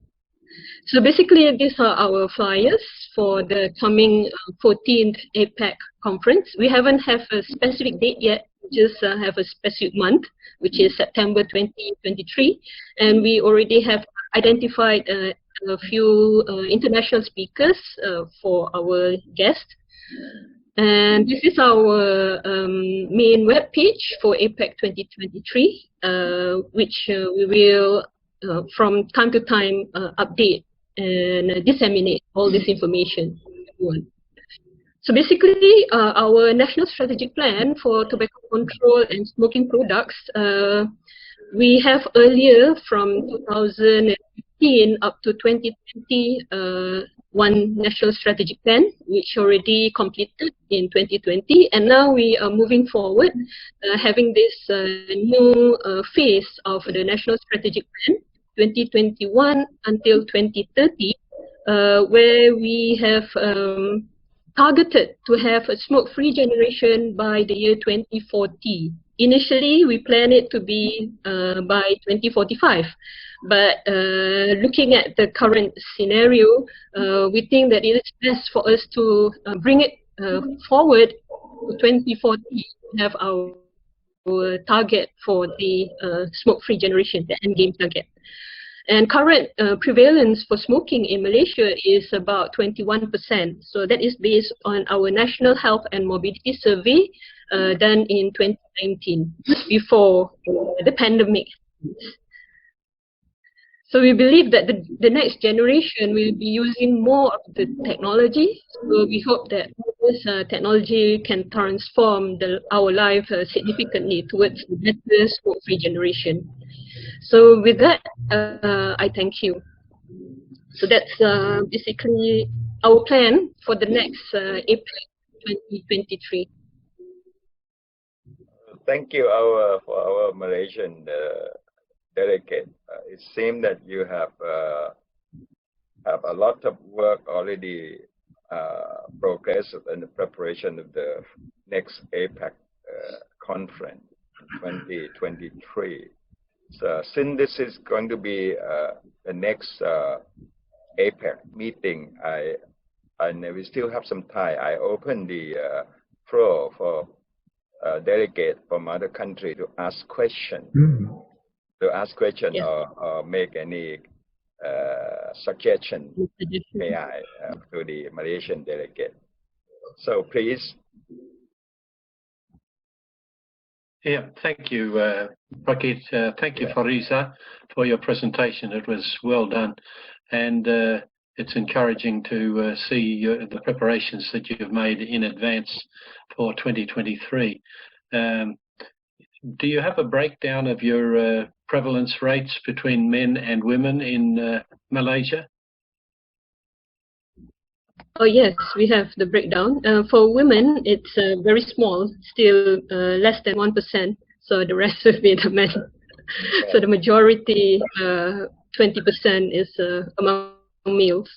So basically, these are our flyers for the coming 14th APACT conference. We haven't have a specific date yet, just have a specific month, which is September 2023. And we already have identified a few international speakers for our guests. And this is our main web page for APACT 2023, which we will from time to time update and disseminate all this information. 2021. So basically, our national strategic plan for tobacco control and smoking products, we have earlier from 2015 up to 2020, one national strategic plan, which already completed in 2020. And now we are moving forward, having this new phase of the national strategic plan, 2021 until 2030, where we have targeted to have a smoke-free generation by the year 2040. Initially, we planned it to be by 2045, but looking at the current scenario, we think that it is best for us to bring it forward to 2040 to have our target for the smoke-free generation, the end game target. And current prevalence for smoking in Malaysia is about 21%. So that is based on our National Health and Morbidity Survey done in 2019, before the pandemic. So we believe that the next generation will be using more of the technology. So we hope that this technology can transform our life significantly towards the better smoke-free generation. So with that, I thank you. So that's basically our plan for the next April 2023. Thank you for our Malaysian delegate. It seems that you have a lot of work already progressed in the preparation of the next APACT conference in 2023. So since this is going to be the next APACT meeting, we still have some time. I open the floor for delegates from other countries to ask questions. Yes. Or make any suggestion, may I, to the Malaysian delegate. So please. Yeah, thank you, Prakit. Thank you, Fariza, for your presentation. It was well done, and it's encouraging to see the preparations that you've made in advance for 2023. Do you have a breakdown of your prevalence rates between men and women in Malaysia? Oh yes, we have the breakdown. For women, it's very small, still less than 1%. So the rest will be the men. So the majority, 20%, is among males.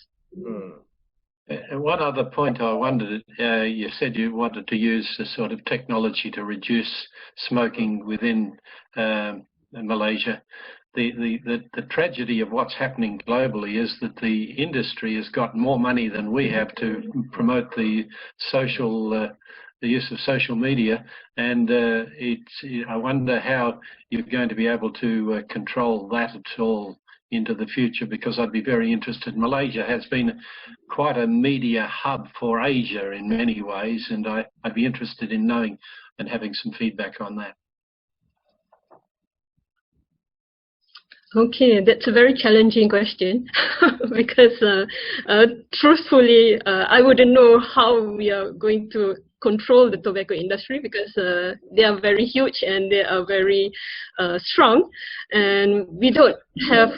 And one other point I wondered, you said you wanted to use a sort of technology to reduce smoking within Malaysia. The tragedy of what's happening globally is that the industry has got more money than we have to promote the use of social media, and I wonder how you're going to be able to control that at all into the future, because I'd be very interested. Malaysia has been quite a media hub for Asia in many ways, and I'd be interested in knowing and having some feedback on that. Okay, that's a very challenging question because truthfully, I wouldn't know how we are going to control the tobacco industry, because they are very huge and they are very strong, and we don't have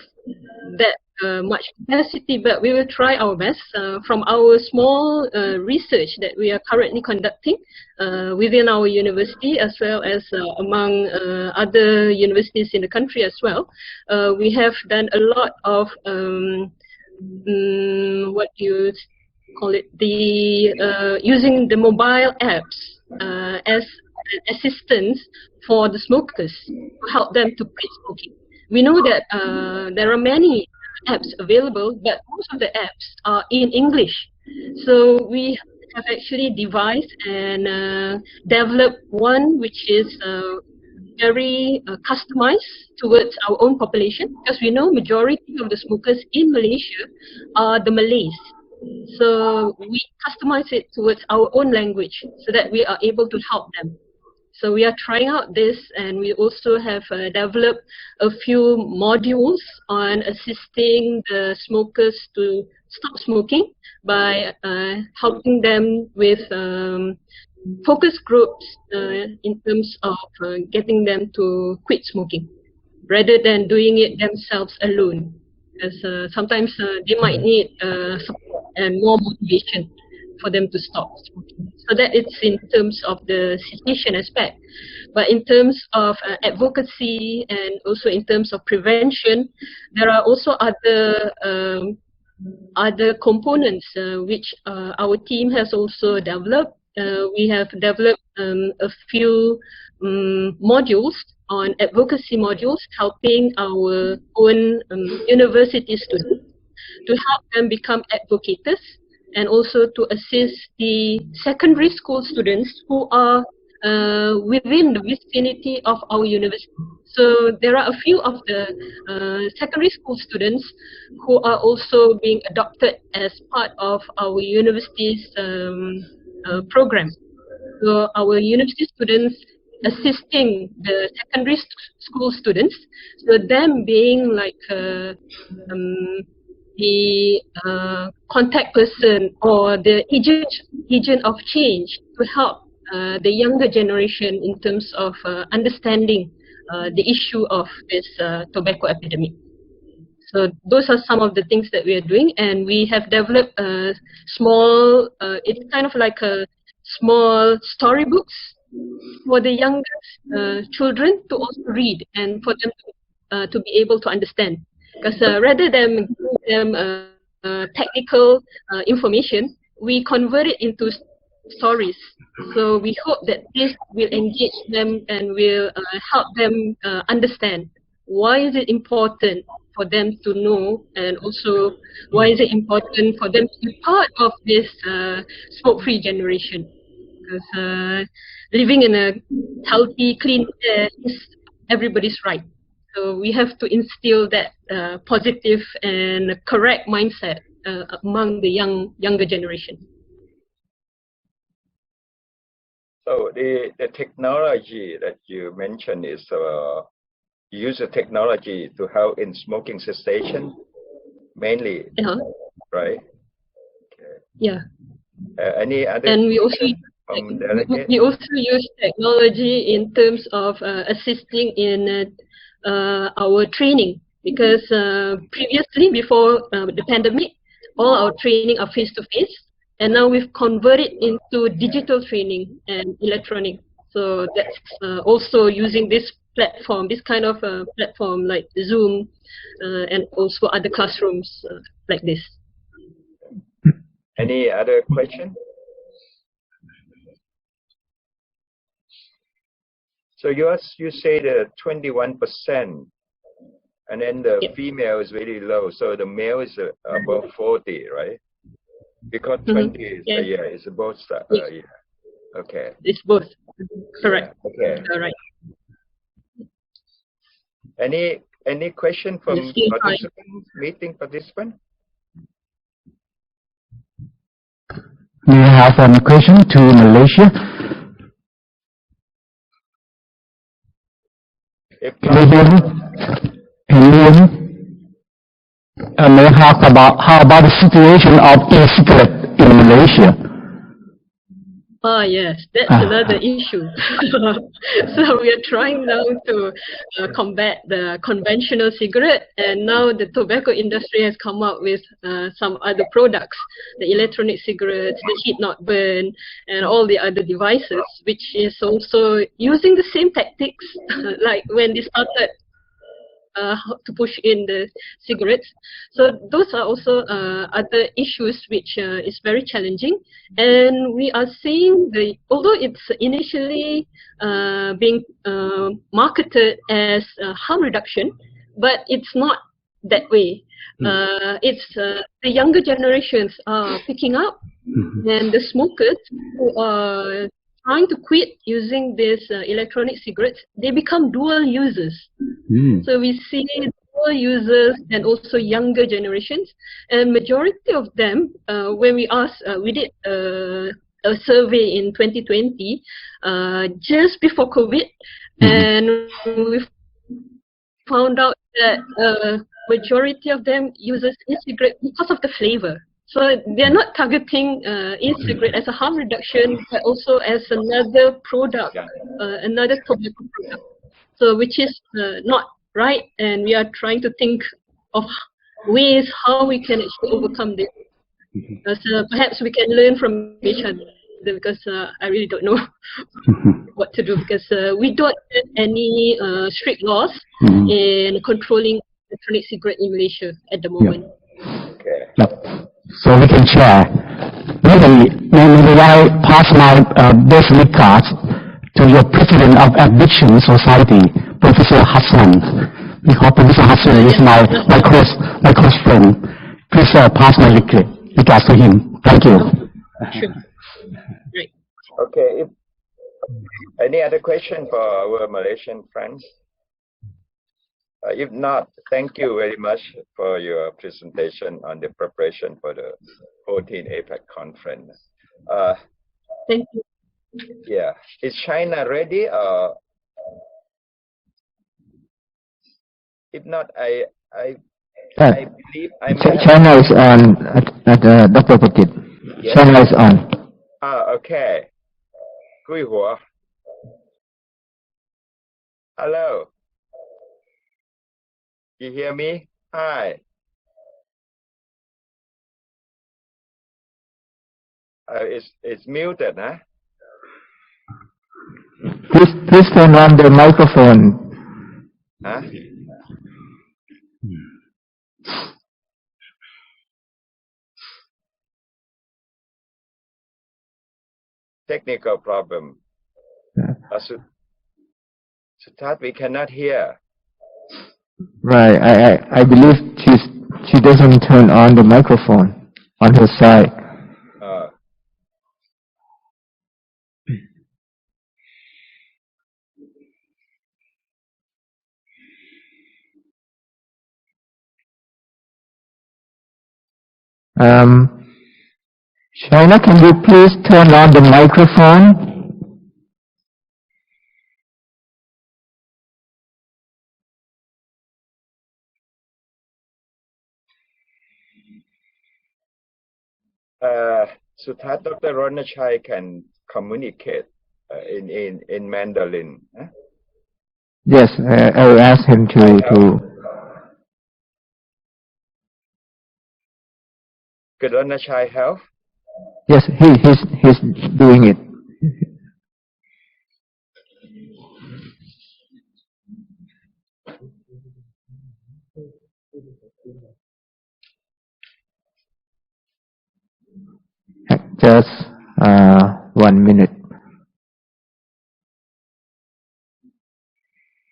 that much capacity, but we will try our best from our small research that we are currently conducting within our university, as well as among other universities in the country as well. We have done a lot of what do you call it, using the mobile apps as assistance for the smokers to help them to quit smoking. We know that there are many apps available, but most of the apps are in English. So we have actually devised and developed one which is very customized towards our own population, because we know majority of the smokers in Malaysia are the Malays. So we customize it towards our own language so that we are able to help them. So we are trying out this, and we also have developed a few modules on assisting the smokers to stop smoking by helping them with focus groups in terms of getting them to quit smoking, rather than doing it themselves alone. Because sometimes they might need support and more motivation for them to stop smoking. So that it's in terms of the cessation aspect. But in terms of advocacy and also in terms of prevention, there are also other components which our team has also developed. We have developed a few modules on advocacy modules, helping our own university students to help them become advocates, and also to assist the secondary school students who are within the vicinity of our university. So there are a few of the secondary school students who are also being adopted as part of our university's program. So our university students assisting the secondary school students, so them being like the contact person or the agent of change to help the younger generation in terms of understanding the issue of this tobacco epidemic. So those are some of the things that we are doing, and we have developed a small, it's kind of like a small storybooks for the younger children to also read and for them to be able to understand. Because rather than giving them technical information, we convert it into stories. So we hope that this will engage them and will help them understand why is it important for them to know, and also why is it important for them to be part of this smoke-free generation. Because living in a healthy, clean air is everybody's right. So we have to instill that positive and correct mindset among the younger generation. So the technology that you mentioned is use the technology to help in smoking cessation mainly, right? Okay. Yeah. Any other? And we also use technology in terms of assisting in our training, because previously, before the pandemic, all our training are face-to-face, and now we've converted into digital training and electronic. So that's also using this platform, this kind of platform like Zoom, and also other classrooms like this. Any other question? So you say the 21%, and then the female is really low. So the male is above 40, right? Because 20 is it's both. Yeah. Okay. It's both. Correct. Yeah. Okay. All right. Any question from meeting participant? We have one question to Malaysia. Can you hear me? May I ask how about the situation of e-cigarette in Malaysia? Yes, that's another issue. So we are trying now to combat the conventional cigarette, and now the tobacco industry has come up with some other products, the electronic cigarettes, the heat not burn, and all the other devices, which is also using the same tactics like when they started to push in the cigarettes. So those are also other issues which is very challenging, and we are seeing although it's initially being marketed as harm reduction, but it's not that way. It's the younger generations are picking up, and the smokers who are trying to quit using these electronic cigarettes, they become dual users. So we see dual users and also younger generations, and majority of them, when we asked, we did a survey in 2020, just before COVID, and found out that majority of them uses e-cigarette because of the flavor. So they're not targeting e-cigarette as a harm reduction, but also as another product, another tobacco product. So which is not right, and we are trying to think of ways how we can actually overcome this. So perhaps we can learn from each other, because I really don't know what to do, because we don't have any strict laws in controlling electronic cigarette in Malaysia at the moment. So we can share. Maybe I pass my business cards to your president of Addiction Society, Professor Hassan. Because Professor Hassan is my close friend. Please pass my regards to him. Thank you. Sure. Great. Okay. Any other question for our Malaysian friends? If not, thank you very much for your presentation on the preparation for the 14th APAC conference. Thank you. Yeah. Is China ready? If not, I believe China is on at Dr. Pakit. Yes. China is on. Okay. Gui Hua. Hello. You hear me? Hi. It's muted, huh? Please turn on the microphone. Huh? Technical problem. Sutat, we cannot hear. Right. I believe she doesn't turn on the microphone on her side. China, can you please turn on the microphone? Sutat, Dr. Ronachai can communicate in Mandarin. Huh? Yes, I will ask him to. Could Ronachai help? Yes, he's doing it. Just 1 minute.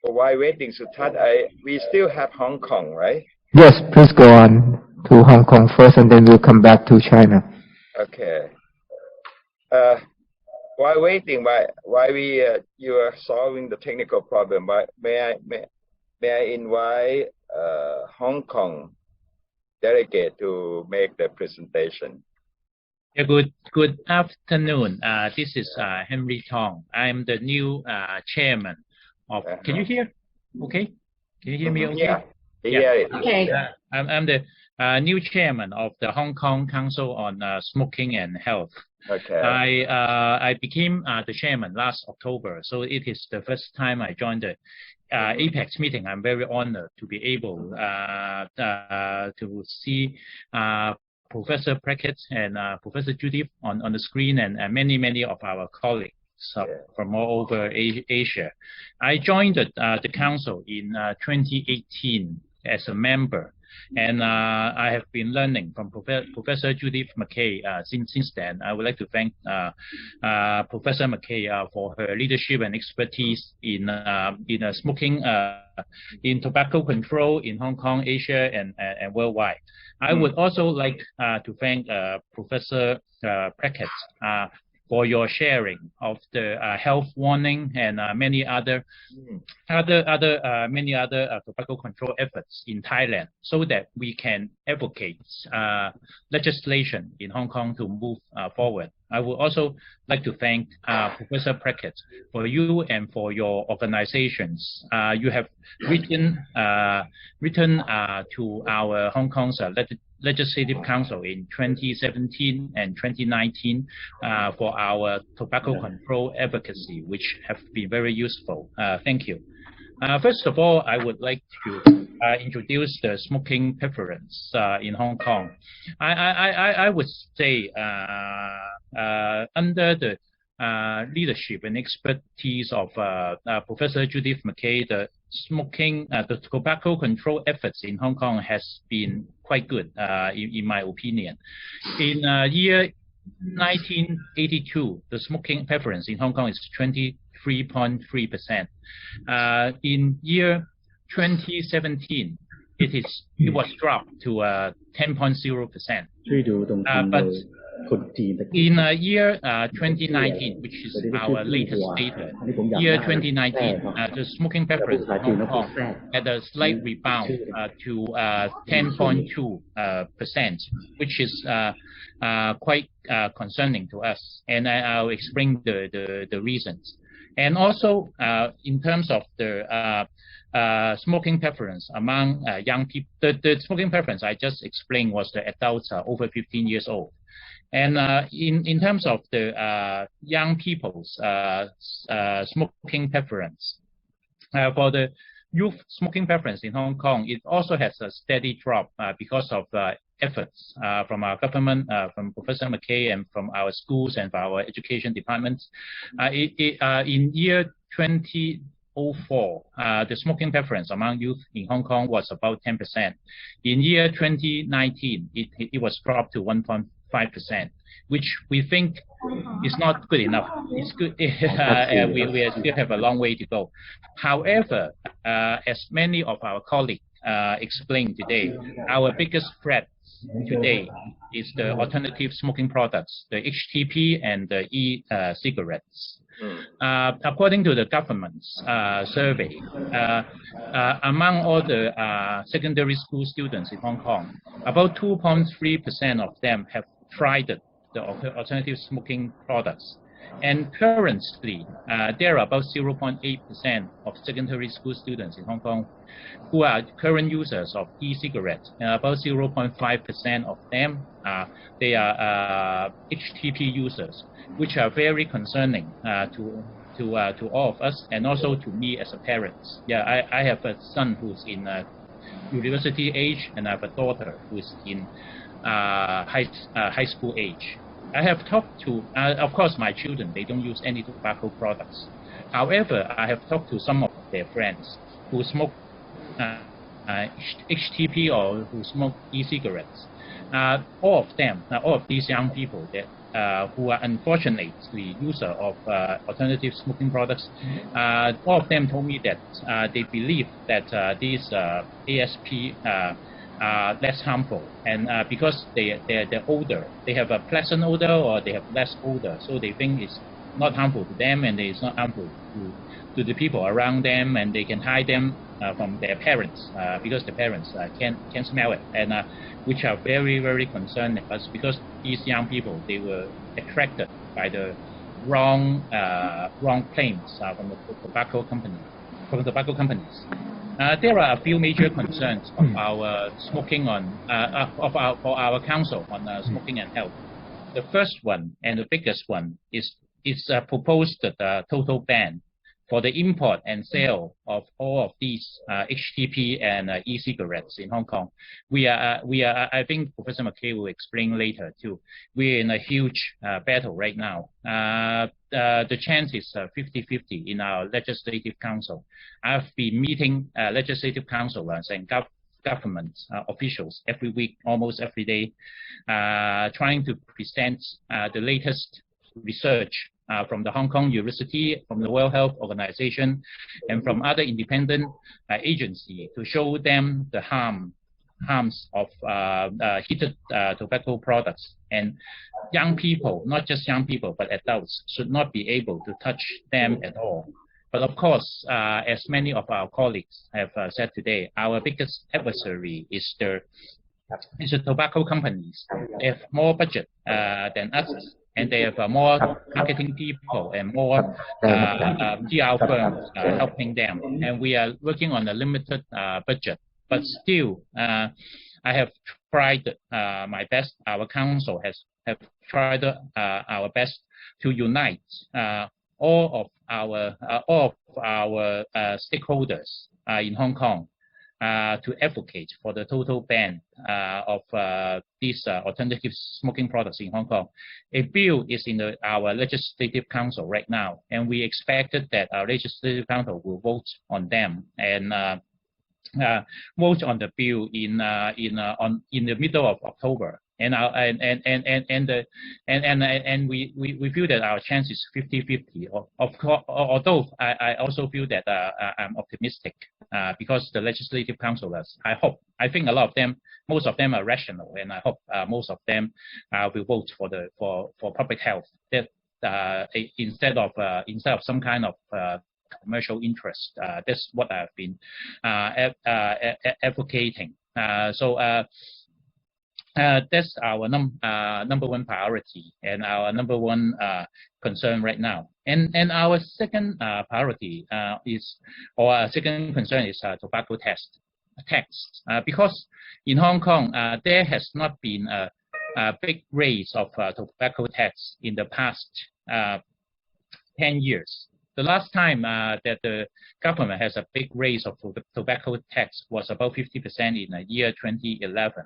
While waiting, Sutat, we still have Hong Kong, right? Yes, please go on to Hong Kong first, and then we'll come back to China. Okay. While waiting, while you are solving the technical problem, may I invite Hong Kong delegate to make the presentation? Yeah, good afternoon. This is Henry Tong. I'm the new chairman of. Can you hear? Okay. Can you hear me? Okay. Yeah. Okay. I'm the new chairman of the Hong Kong Council on Smoking and Health. Okay. I became the chairman last October, so it is the first time I joined the APACT meeting. I'm very honored to be able to see Professor Prackett and Professor Judith on the screen, and many of our colleagues from all over Asia. I joined the council in 2018 as a member, and I have been learning from Professor Judith McKay since then. I would like to thank Professor McKay for her leadership and expertise in smoking, in tobacco control in Hong Kong, Asia, and worldwide. I would also like to thank Professor Prackett for your sharing of the health warning and many other tobacco control efforts in Thailand, so that we can advocate legislation in Hong Kong to move forward. I would also like to thank Professor Brackett for you and for your organizations. You have written to our Hong Kong's Legislative Council in 2017 and 2019 for our tobacco control advocacy, which have been very useful. Thank you. First of all, I would like to introduce the smoking preference in Hong Kong. I would say under the leadership and expertise of Professor Judith McKay, the tobacco control efforts in Hong Kong has been quite good, in my opinion. In year 1982, the smoking preference in Hong Kong is 23.3%. In year 2017, it was dropped to 10.0%. But in year 2019, which is our latest data, year 2019, the smoking preference in Hong Kong had a slight rebound to 10.2%, which is quite concerning to us, and I'll explain the reasons. And also, in terms of the smoking preference among young people, the smoking preference I just explained was the adults over 15 years old. And in terms of the young people's smoking preference, for the youth smoking preference in Hong Kong, it also has a steady drop because of efforts from our government, from Professor McKay, and from our schools and from our education departments. In year 2004, the smoking preference among youth in Hong Kong was about 10%. In year 2019, it was dropped to 1.5%, which we think is not good enough. It's good. We still have a long way to go. However, as many of our colleagues explained today, our biggest threat today is the alternative smoking products, the HTP and the e-cigarettes. According to the government's survey, among all the secondary school students in Hong Kong, about 2.3% of them have tried the alternative smoking products. And currently, there are about 0.8% of secondary school students in Hong Kong who are current users of e-cigarettes, and about 0.5% of them they are HTP users, which are very concerning to all of us, and also to me as a parent. Yeah, I have a son who's in university age, and I have a daughter who's in high school age. I have talked to, of course, my children, they don't use any tobacco products. However, I have talked to some of their friends who smoke HTP or who smoke e-cigarettes. All of these young people that who are unfortunately user of alternative smoking products, all of them told me that they believe that these ASP are less harmful, and because they're older, they have a pleasant odor or they have less odor, so they think it's not harmful to them, and it's not harmful to the people around them, and they can hide them from their parents because the parents can smell it, and which are very, very concerning us, because these young people, they were attracted by the wrong claims from the tobacco companies. There are a few major concerns of our smoking for our council on smoking and health. The first one and the biggest one is proposed total ban for the import and sale of all of these HTP and e-cigarettes in Hong Kong. We are. I think Professor McKay will explain later too. We're in a huge battle right now. The chance is 50-50 in our legislative council. I've been meeting legislative councillors and government officials every week, almost every day, trying to present the latest research from the Hong Kong University, from the World Health Organization, and from other independent agencies to show them the harm harms of heated tobacco products, and young people, not just young people, but adults, should not be able to touch them at all. But of course, as many of our colleagues have said today, our biggest adversary is the tobacco companies. They have more budget than us, and they have more marketing people and more PR firms helping them. And we are working on a limited budget. But still, I have tried my best. Our council have tried our best to unite all of our stakeholders in Hong Kong to advocate for the total ban of these alternative smoking products in Hong Kong. A bill is in our Legislative Council right now, and we expected that our Legislative Council will vote on them and vote on the bill in the middle of October. And we feel that our chance is 50-50. Of course, although I also feel that I'm optimistic because the Legislative Councillors, I think a lot of them, most of them are rational, and I hope most of them will vote for public health. That instead of some kind of commercial interest. That's what I've been advocating. That's our number one priority and our number one concern right now. And our second priority second concern is tobacco tax. Because in Hong Kong there has not been a big raise of tobacco tax in the past 10 years. The last time that the government has a big raise of tobacco tax was about 50% in the year 2011.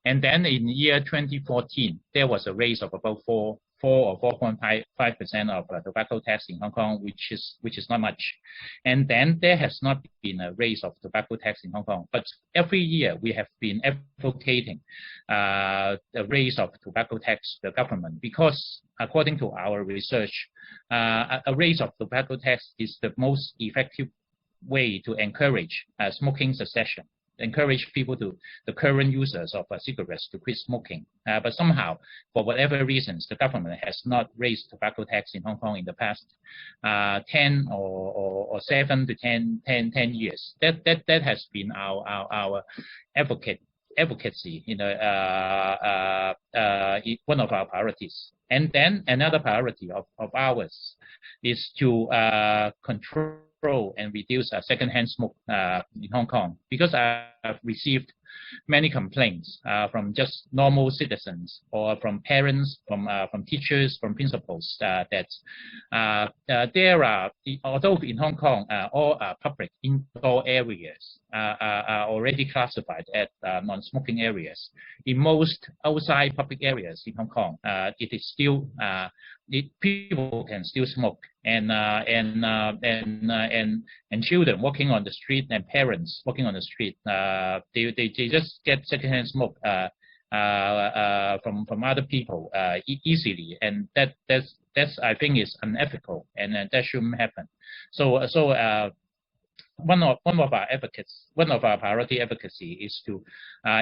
And then in year 2014, there was a raise of about 4 or 4.5% of tobacco tax in Hong Kong, which is not much. And then there has not been a raise of tobacco tax in Hong Kong. But every year we have been advocating the raise of tobacco tax to the government because, according to our research, a raise of tobacco tax is the most effective way to encourage smoking cessation. Encourage people the current users of cigarettes to quit smoking. But somehow, for whatever reasons, the government has not raised tobacco tax in Hong Kong in the past 10 or 7 to 10 years. That has been our advocacy in one of our priorities. And then another priority of ours is to control and reduce secondhand smoke in Hong Kong, because I've received many complaints from just normal citizens or from parents, from teachers, from principals that there are, although in Hong Kong all public indoor areas are already classified as non-smoking areas. In most outside public areas in Hong Kong, it is still people can still smoke, and children walking on the street and parents walking on the street, they just get secondhand smoke from other people easily, and that's I think is unethical, and that shouldn't happen. So one of our priority advocacy is to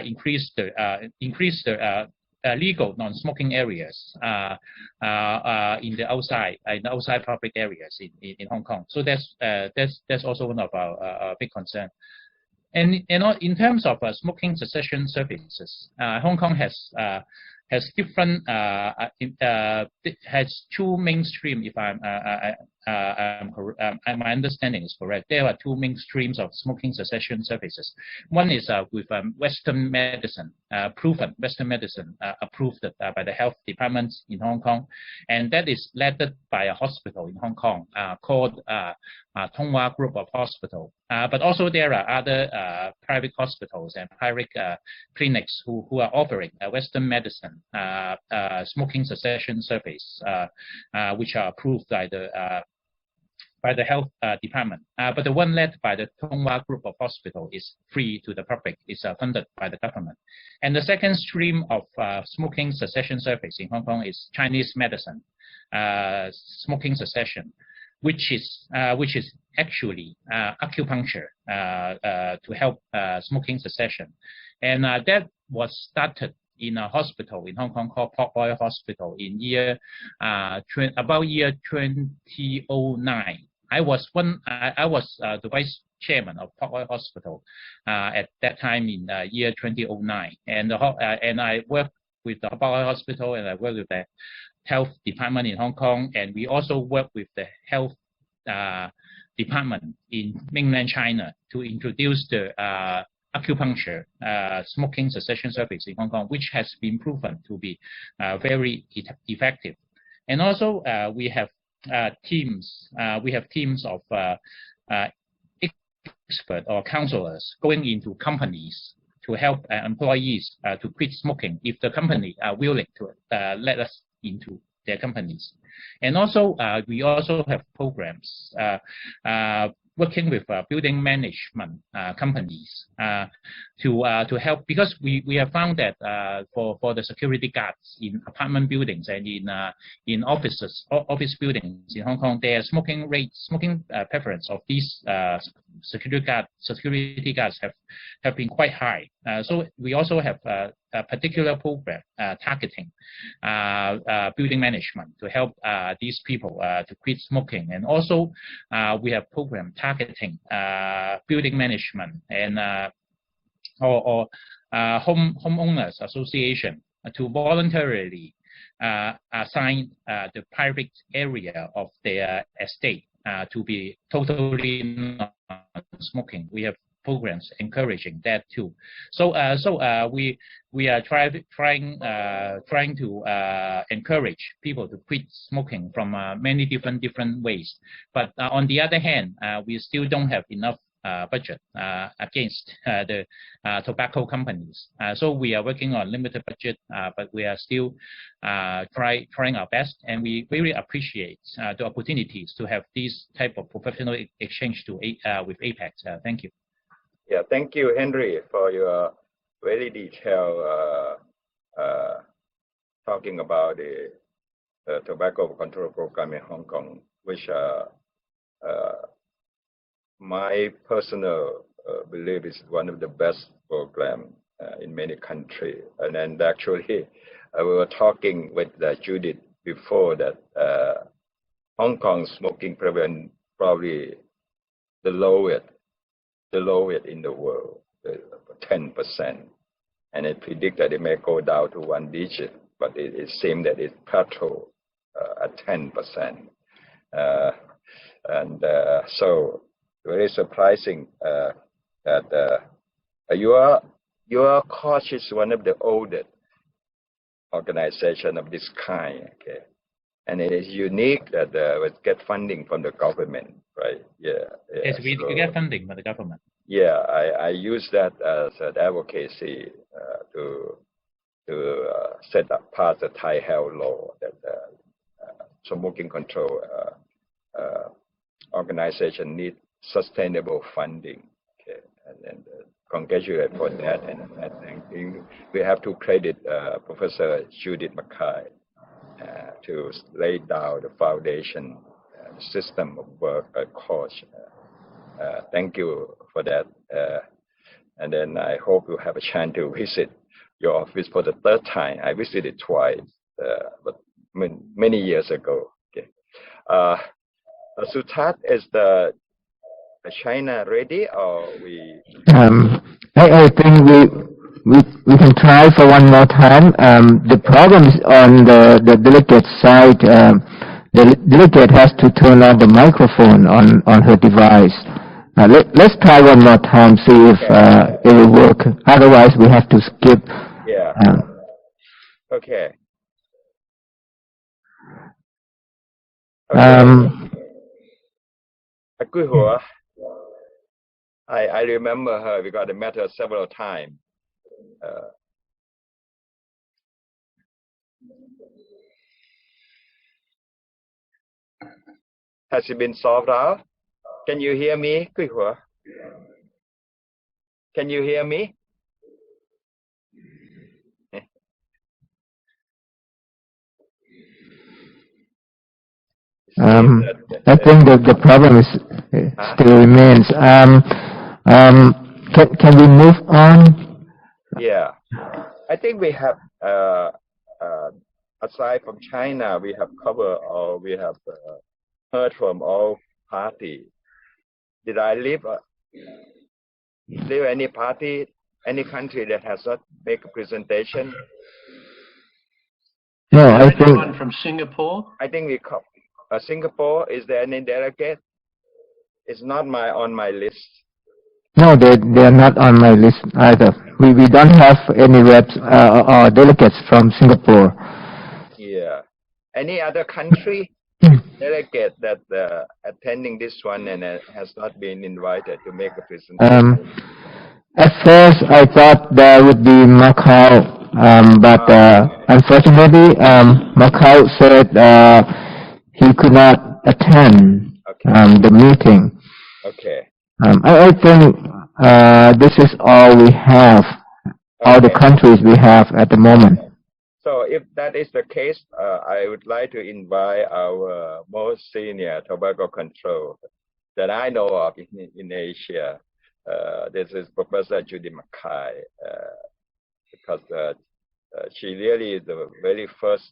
increase the legal non-smoking areas in the outside public areas in Hong Kong. So that's also one of our big concern. And in terms of smoking cessation services, Hong Kong has different has two mainstream. If my understanding is correct, there are two main streams of smoking cessation services. One is with Western medicine, proven Western medicine approved by the health departments in Hong Kong, and that is led by a hospital in Hong Kong called Tung Wah Group of Hospital. But also there are other private hospitals and private clinics who are offering Western medicine smoking cessation service, which are approved by the health department. But the one led by the Tung Wah Group of Hospital is free to the public, is funded by the government. And the second stream of smoking cessation service in Hong Kong is Chinese medicine smoking cessation. which is actually acupuncture to help smoking cessation, and that was started in a hospital in Hong Kong called Port Royal Hospital in about year 2009. I was the vice chairman of Port Royal Hospital at that time in year 2009, and I worked with the Port Royal Hospital, and I worked with the health department in Hong Kong, and we also work with the health department in mainland China to introduce the acupuncture smoking cessation service in Hong Kong, which has been proven to be very effective. And also we have teams of experts or counselors going into companies to help employees to quit smoking if the company are willing to let us into their companies. And also we also have programs working with building management companies to help, because we have found that for the security guards in apartment buildings and in office buildings in Hong Kong, their smoking preference of these security guards have been quite high. So we also have a particular program targeting building management to help these people to quit smoking. And also we have program targeting building management and or homeowners association to voluntarily assign the private area of their estate to be totally non-smoking. We have programs encouraging that too. So we are trying to encourage people to quit smoking from many different ways. But on the other hand, we still don't have enough budget against the tobacco companies. So we are working on limited budget, but we are still trying our best, and we really appreciate the opportunities to have these type of professional exchange with APACT. Thank you. Yeah, thank you, Henry, for your very detailed talking about the tobacco control program in Hong Kong, which my personal belief is one of the best programs in many countries. And then actually, we were talking with Judith before that Hong Kong smoking prevalence probably the lowest in the world, 10%. And it predicts that it may go down to 1 digit, but it seems that it plateaued at 10%. So very surprising that your cause is one of the oldest organization of this kind, okay? And it is unique that we get funding from the government, right? Yeah. Yes, we get funding from the government. Yeah, I use that as an advocacy to set up part of the Thai health law that smoking control organization need sustainable funding. Okay, and congratulate for that. And I think we have to credit Professor Judith McKay to lay down the foundation system of work coach. Thank you for that. And then I hope you have a chance to visit your office for the 3rd time. I visited twice, but many years ago. Okay. Sutat, is the China ready, or we? I think we can try for one more time. The problem is on the delegate side. The delegate has to turn on the microphone on her device. Let's try one more time, see if it will work. Otherwise, we have to skip. Yeah. Okay. I remember her. We got to meet her several times. Has it been solved out? Can you hear me? Can you hear me? I think the problem is still remains. Can we move on? Yeah, I think we have, aside from China, we have covered or we have heard from all parties. Did I leave any party, any country that has not made a presentation? No, I think anyone from Singapore. I think we covered Singapore. Is there any delegate? It's not on my list. no, they are not on my list either. We don't have any reps or delegates from Singapore. Yeah. Any other country delegate that attending this one and has not been invited to make a presentation? At first, I thought there would be Macau, but unfortunately, Macau said he could not attend the meeting. Okay. I think this is all we have, all the countries we have at the moment. So if that is the case, I would like to invite our most senior tobacco control that I know of in Asia. This is Professor Judy Mackay, because she really is the very first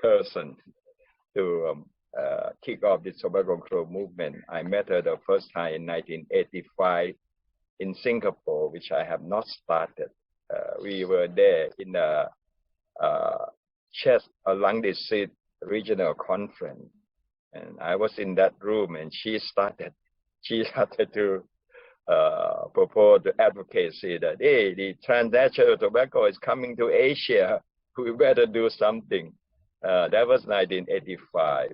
person to kick off the tobacco control movement. I met her the first time in 1985 in Singapore, which I have not started. We were there in a chest along the seat regional conference, and I was in that room, and she started to propose the advocacy that, hey, the transnational tobacco is coming to Asia, we better do something. That was 1985.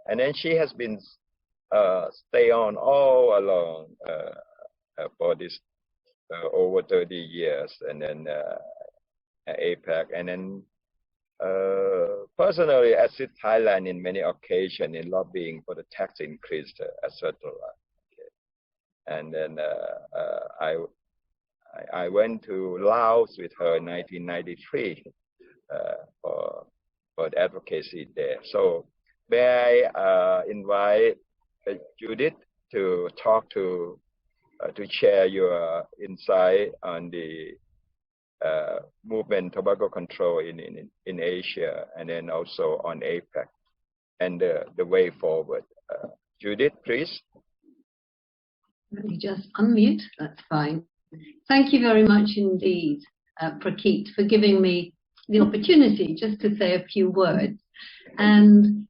And then she has been stay on all along for this over 30 years, and then APAC, and then personally assist Thailand in many occasions in lobbying for the tax increase, etc. Okay. And then I went to Laos with her in 1993 for the advocacy there. So may I invite Judith to talk to share your insight on the movement tobacco control in Asia, and then also on APAC and the way forward. Judith, please. Let me just unmute. That's fine. Thank you very much indeed, Prakeet, for giving me the opportunity just to say a few words. And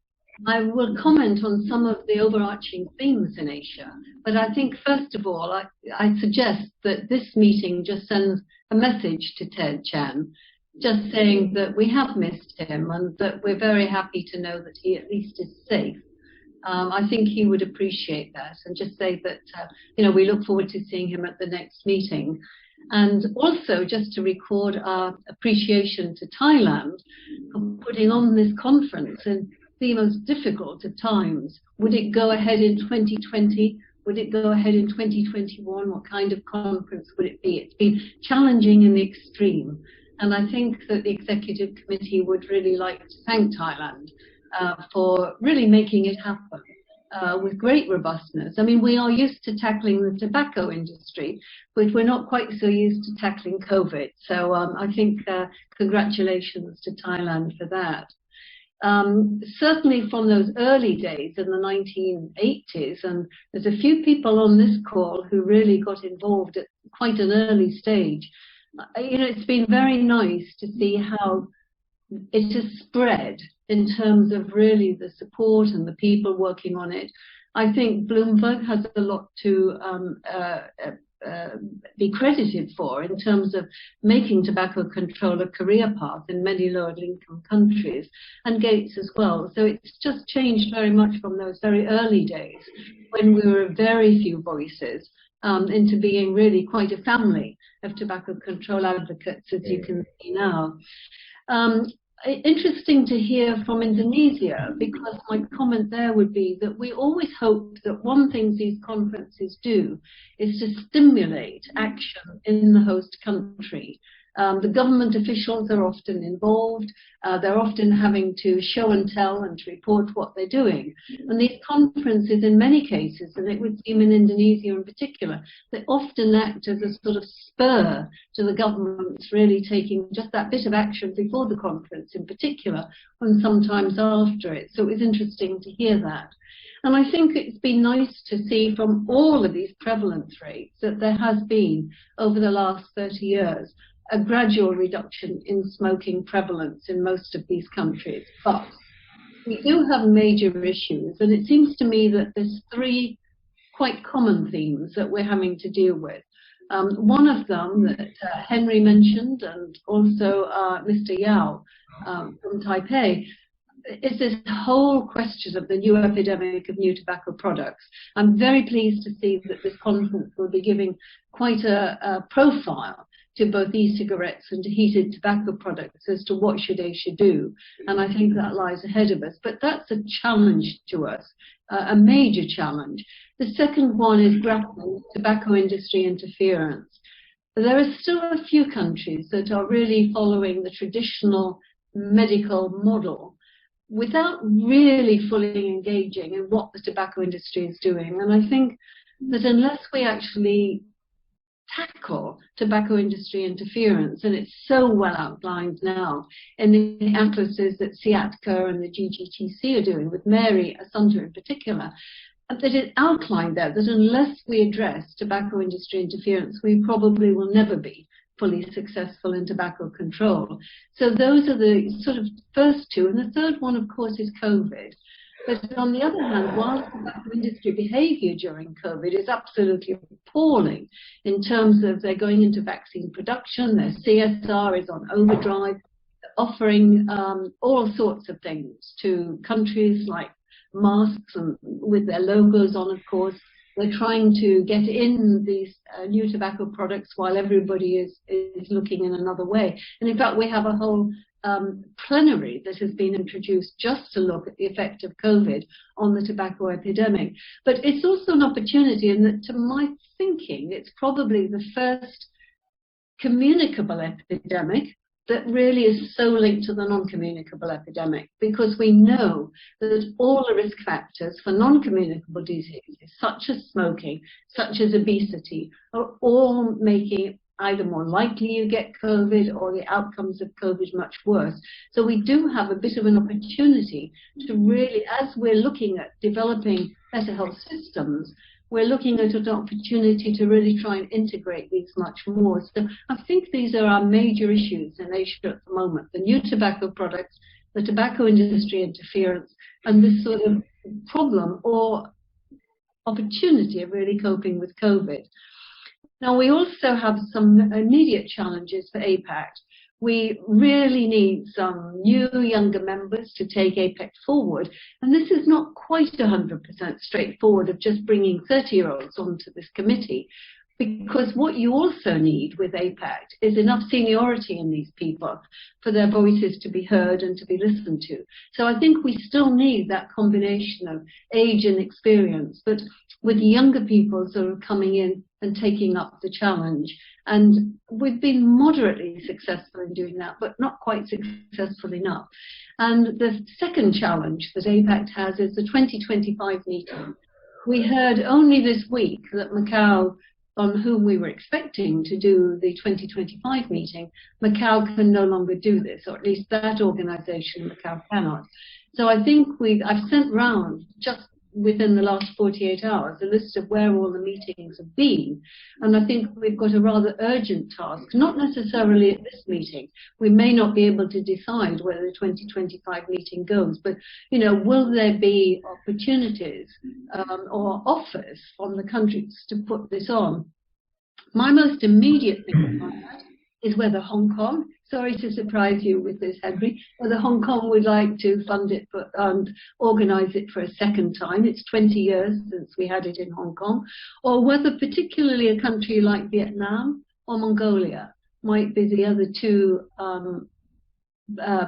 I will comment on some of the overarching themes in Asia. But I think, first of all, I suggest that this meeting just sends a message to Ted Chan, just saying that we have missed him and that we're very happy to know that he at least is safe. I think he would appreciate that, and just say that, we look forward to seeing him at the next meeting. And also just to record our appreciation to Thailand for putting on this conference in the most difficult of times. Would it go ahead in 2020? Would it go ahead in 2021? What kind of conference would it be? It's been challenging in the extreme. And I think that the Executive Committee would really like to thank Thailand for really making it happen with great robustness. I mean, we are used to tackling the tobacco industry, but we're not quite so used to tackling COVID. So I think congratulations to Thailand for that. Certainly from those early days in the 1980s, and there's a few people on this call who really got involved at quite an early stage. It's been very nice to see how it has spread in terms of really the support and the people working on it. I think Bloomberg has a lot to be credited for in terms of making tobacco control a career path in many lower income countries, and Gates as well. So it's just changed very much from those very early days when we were very few voices into being really quite a family of tobacco control advocates, as you can see now. Interesting to hear from Indonesia, because my comment there would be that we always hope that one thing these conferences do is to stimulate action in the host country. The government officials are often involved. They're often having to show and tell and to report what they're doing. And these conferences, in many cases, and it would seem in Indonesia in particular, they often act as a sort of spur to the governments really taking just that bit of action before the conference in particular, and sometimes after it. So it was interesting to hear that. And I think it's been nice to see from all of these prevalence rates that there has been, over the last 30 years, a gradual reduction in smoking prevalence in most of these countries. But we do have major issues, and it seems to me that there's three quite common themes that we're having to deal with. One of them that Henry mentioned, and also Mr. Yao from Taipei, is this whole question of the new epidemic of new tobacco products. I'm very pleased to see that this conference will be giving quite a profile to both e-cigarettes and heated tobacco products as to what they should do. And I think that lies ahead of us. But that's a challenge to us, a major challenge. The second one is grappling with tobacco industry interference. There are still a few countries that are really following the traditional medical model without really fully engaging in what the tobacco industry is doing. And I think that unless we actually tackle tobacco industry interference, and it's so well outlined now in the atlases that SIATCA and the GGTC are doing, with Mary Assunta in particular, that it outlined there that unless we address tobacco industry interference, we probably will never be fully successful in tobacco control. So those are the sort of first two. And the third one, of course, is COVID. But on the other hand, while tobacco industry behavior during COVID is absolutely appalling in terms of they're going into vaccine production, their CSR is on overdrive, offering all sorts of things to countries like masks and with their logos on, of course. They're trying to get in these new tobacco products while everybody is looking in another way. And in fact, we have a whole plenary that has been introduced just to look at the effect of COVID on the tobacco epidemic. But it's also an opportunity, and that to my thinking, it's probably the first communicable epidemic that really is so linked to the non-communicable epidemic, because we know that all the risk factors for non-communicable diseases, such as smoking, such as obesity, are all making it either more likely you get COVID or the outcomes of COVID much worse. So we do have a bit of an opportunity to really, as we're looking at developing better health systems, we're looking at an opportunity to really try and integrate these much more. So I think these are our major issues in Asia at the moment: the new tobacco products, the tobacco industry interference, and this sort of problem or opportunity of really coping with COVID. Now, we also have some immediate challenges for APACT. We really need some new, younger members to take APACT forward. And this is not quite 100% straightforward of just bringing 30-year-olds onto this committee, because what you also need with APACT is enough seniority in these people for their voices to be heard and to be listened to. So I think we still need that combination of age and experience, but with younger people sort of coming in and taking up the challenge. And we've been moderately successful in doing that, but not quite successful enough. And the second challenge that APACT has is the 2025 meeting. We heard only this week that Macau, on whom we were expecting to do the 2025 meeting, Macau can no longer do this, or at least that organization, Macau cannot. So I think I've sent round just within the last 48 hours a list of where all the meetings have been, and I think we've got a rather urgent task, not necessarily at this meeting. We may not be able to decide whether the 2025 meeting goes, but will there be opportunities or offers from the countries to put this on? My most immediate thing about that is whether Hong Kong, sorry to surprise you with this, Henry, whether Hong Kong would like to fund it and organize it for a second time. It's 20 years since we had it in Hong Kong. Or whether particularly a country like Vietnam or Mongolia might be the other two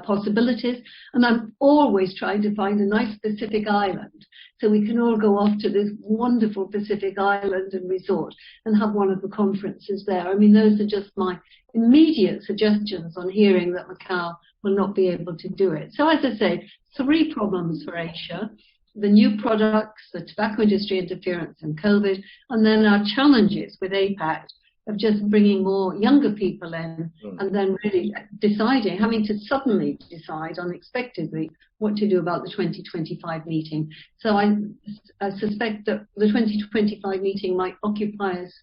possibilities. And I'm always trying to find a nice specific island so we can all go off to this wonderful Pacific island and resort and have one of the conferences there. I mean, those are just my immediate suggestions on hearing that Macau will not be able to do it. So as I say, 3 problems for Asia: the new products, the tobacco industry interference and COVID, and then our challenges with APACT of just bringing more younger people in and then really deciding, having to suddenly decide unexpectedly what to do about the 2025 meeting. So I suspect that the 2025 meeting might occupy us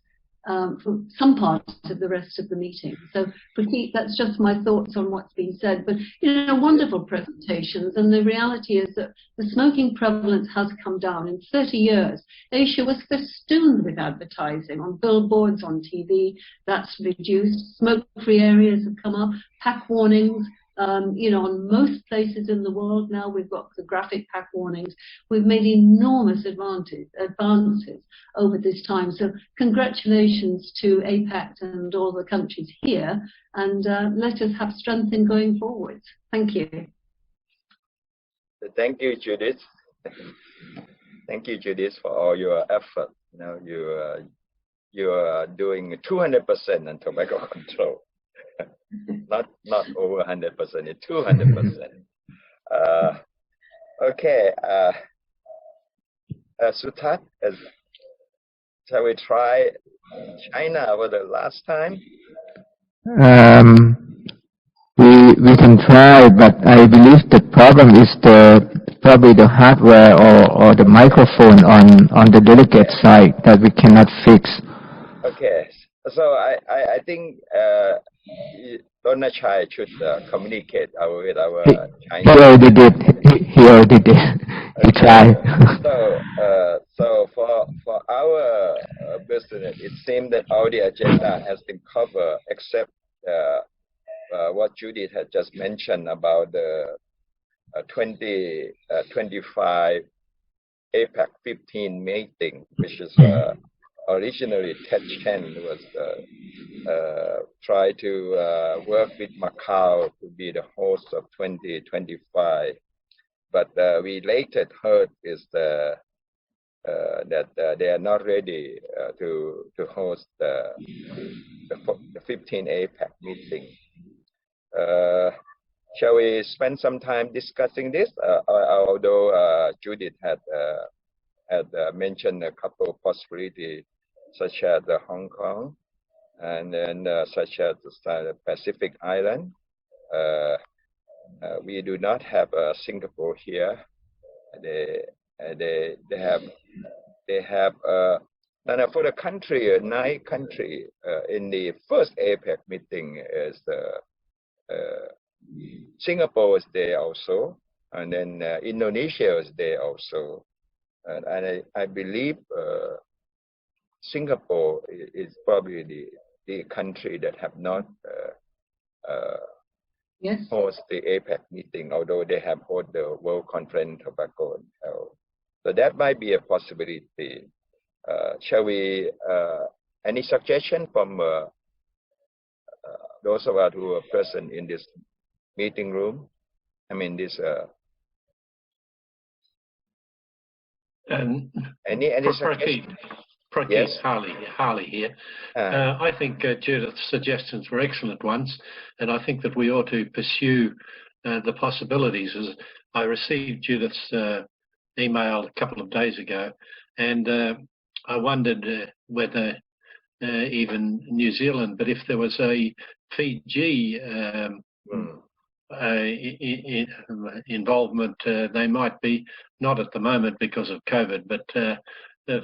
for some part of the rest of the meeting. So, Pratik, that's just my thoughts on what's been said. But, you know, wonderful presentations. And the reality is that the smoking prevalence has come down. In 30 years, Asia was festooned with advertising on billboards, on TV. That's reduced. Smoke-free areas have come up. Pack warnings. You know, on most places in the world now, we've got the graphic pack warnings. We've made enormous advances over this time. So congratulations to APACT and all the countries here, and let us have strength in going forward. Thank you. Thank you, Judith. Thank you, Judith, for all your effort. You know, you are doing 200% on tobacco control. not over 100%, it's 200%. Okay, Sutat, shall we try China over the last time? We can try, but I believe the problem is probably the hardware or the microphone on the delegate side that we cannot fix. Okay, so I think Donachai should communicate with our Chinese. He already did. He already did. He tried. So for our business, it seems that all the agenda has been covered except what Judith had just mentioned about the 2025 APAC 15 meeting, which is originally Ted Chen was try to work with Macau to be the host of 2025, but we later heard is that they are not ready to host the 15 APAC meeting. Shall we spend some time discussing this? Although Judith had mentioned a couple of possibilities, such as Hong Kong, and then such as the Pacific Island. We do not have Singapore here. They have and for the country, 9 country in the first APEC meeting is Singapore is there also, and then Indonesia is there also, and I believe Singapore is probably the country that have not host the APEC meeting, although they have held the World Conference Tobacco and Health. So that might be a possibility. Shall we? Any suggestion from those of us who are present in this meeting room? I mean, this. Any suggestion? Yes. Harley here. I think Judith's suggestions were excellent ones, and I think that we ought to pursue the possibilities. As I received Judith's email a couple of days ago, and I wondered whether even New Zealand, but if there was a Fiji involvement, they might be, not at the moment because of COVID, but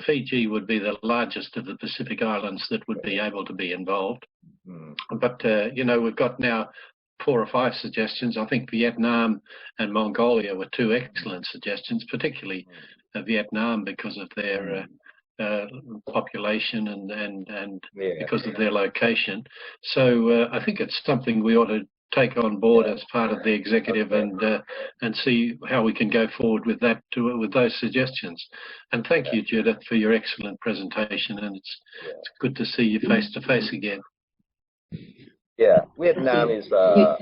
Fiji would be the largest of the Pacific Islands that would be able to be involved. But, you know, we've got now 4 or 5 suggestions. I think Vietnam and Mongolia were 2 excellent suggestions, particularly Vietnam because of their population and because of their location. So I think it's something we ought to take on board as part of the executive and see how we can go forward with that with those suggestions. And thank you, Judith, for your excellent presentation, and it's good to see you face to face again. Yeah, Vietnam is a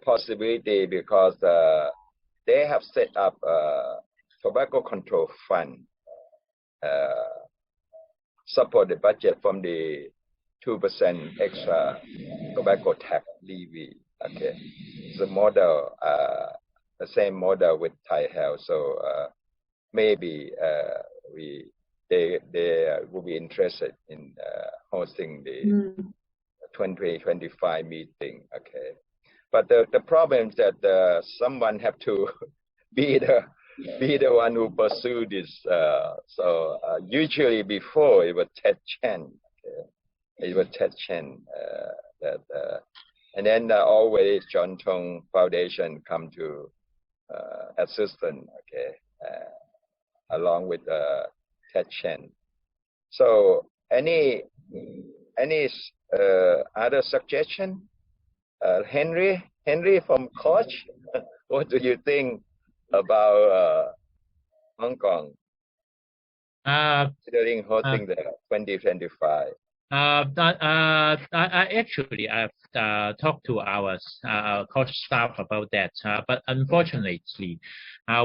possibility because they have set up Tobacco Control Fund support the budget from the 2% extra tobacco tax levy. Okay, the model, the same model with Thai Health. So maybe they will be interested in hosting the 2025 meeting. Okay, but the problem is that someone have to be the one who pursue this. So usually before it was Ted Chen. Okay? It was Ted Chen and then always John Tong Foundation come to assistant. Okay, along with Ted Chen. So any other suggestion? Henry from Koch, what do you think about Hong Kong considering hosting the 2025? I've talked to our Koch staff about that, but unfortunately,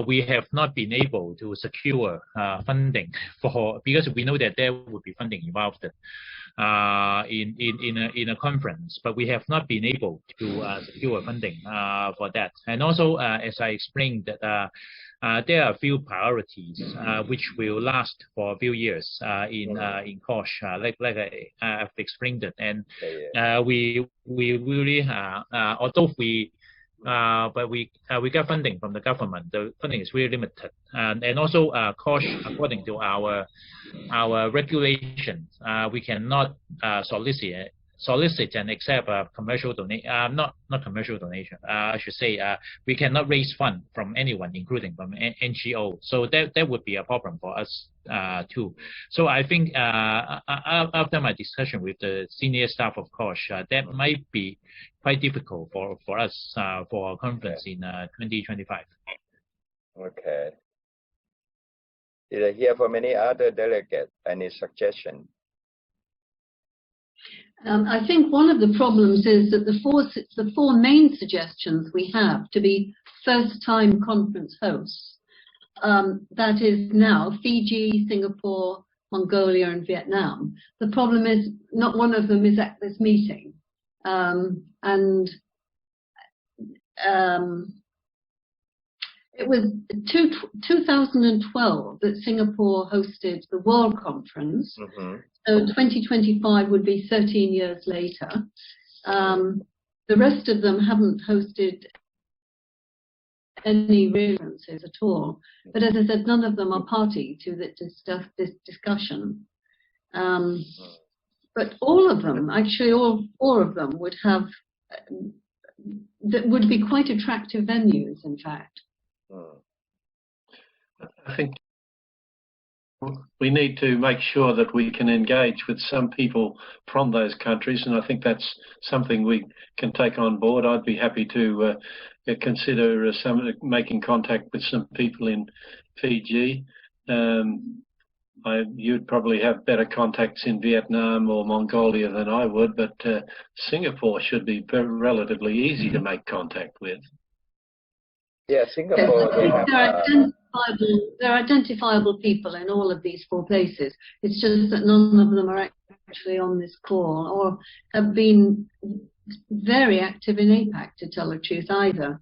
we have not been able to secure funding because we know that there would be funding involved in a conference, but we have not been able to secure funding for that. And also, as I explained, that there are a few priorities which will last for a few years in Koch, like I've explained it, and we really although we got funding from the government, the funding is really limited, and also Koch, according to our regulations, we cannot solicit and accept commercial donation, not commercial donation. I should say we cannot raise funds from anyone, including from NGO. So that would be a problem for us too. So I think after my discussion with the senior staff of Koch, that might be quite difficult for us for a conference in 2025. Okay. Did I hear from any other delegate? Any suggestion? I think one of the problems is that the four main suggestions we have to be first-time conference hosts, that is now Fiji, Singapore, Mongolia, and Vietnam. The problem is not one of them is at this meeting, it was 2012 that Singapore hosted the World Conference. So 2025 would be 13 years later. The rest of them haven't hosted any references at all. But as I said, none of them are party to this discussion. But all of them, actually all four of them would have, that would be quite attractive venues, in fact. I think we need to make sure that we can engage with some people from those countries, and I think that's something we can take on board. I'd be happy to consider making contact with some people in Fiji. You'd probably have better contacts in Vietnam or Mongolia than I would, but Singapore should be relatively easy to make contact with. Yeah, Singapore. There are identifiable people in all of these four places. It's just that none of them are actually on this call or have been very active in APAC, to tell the truth, either.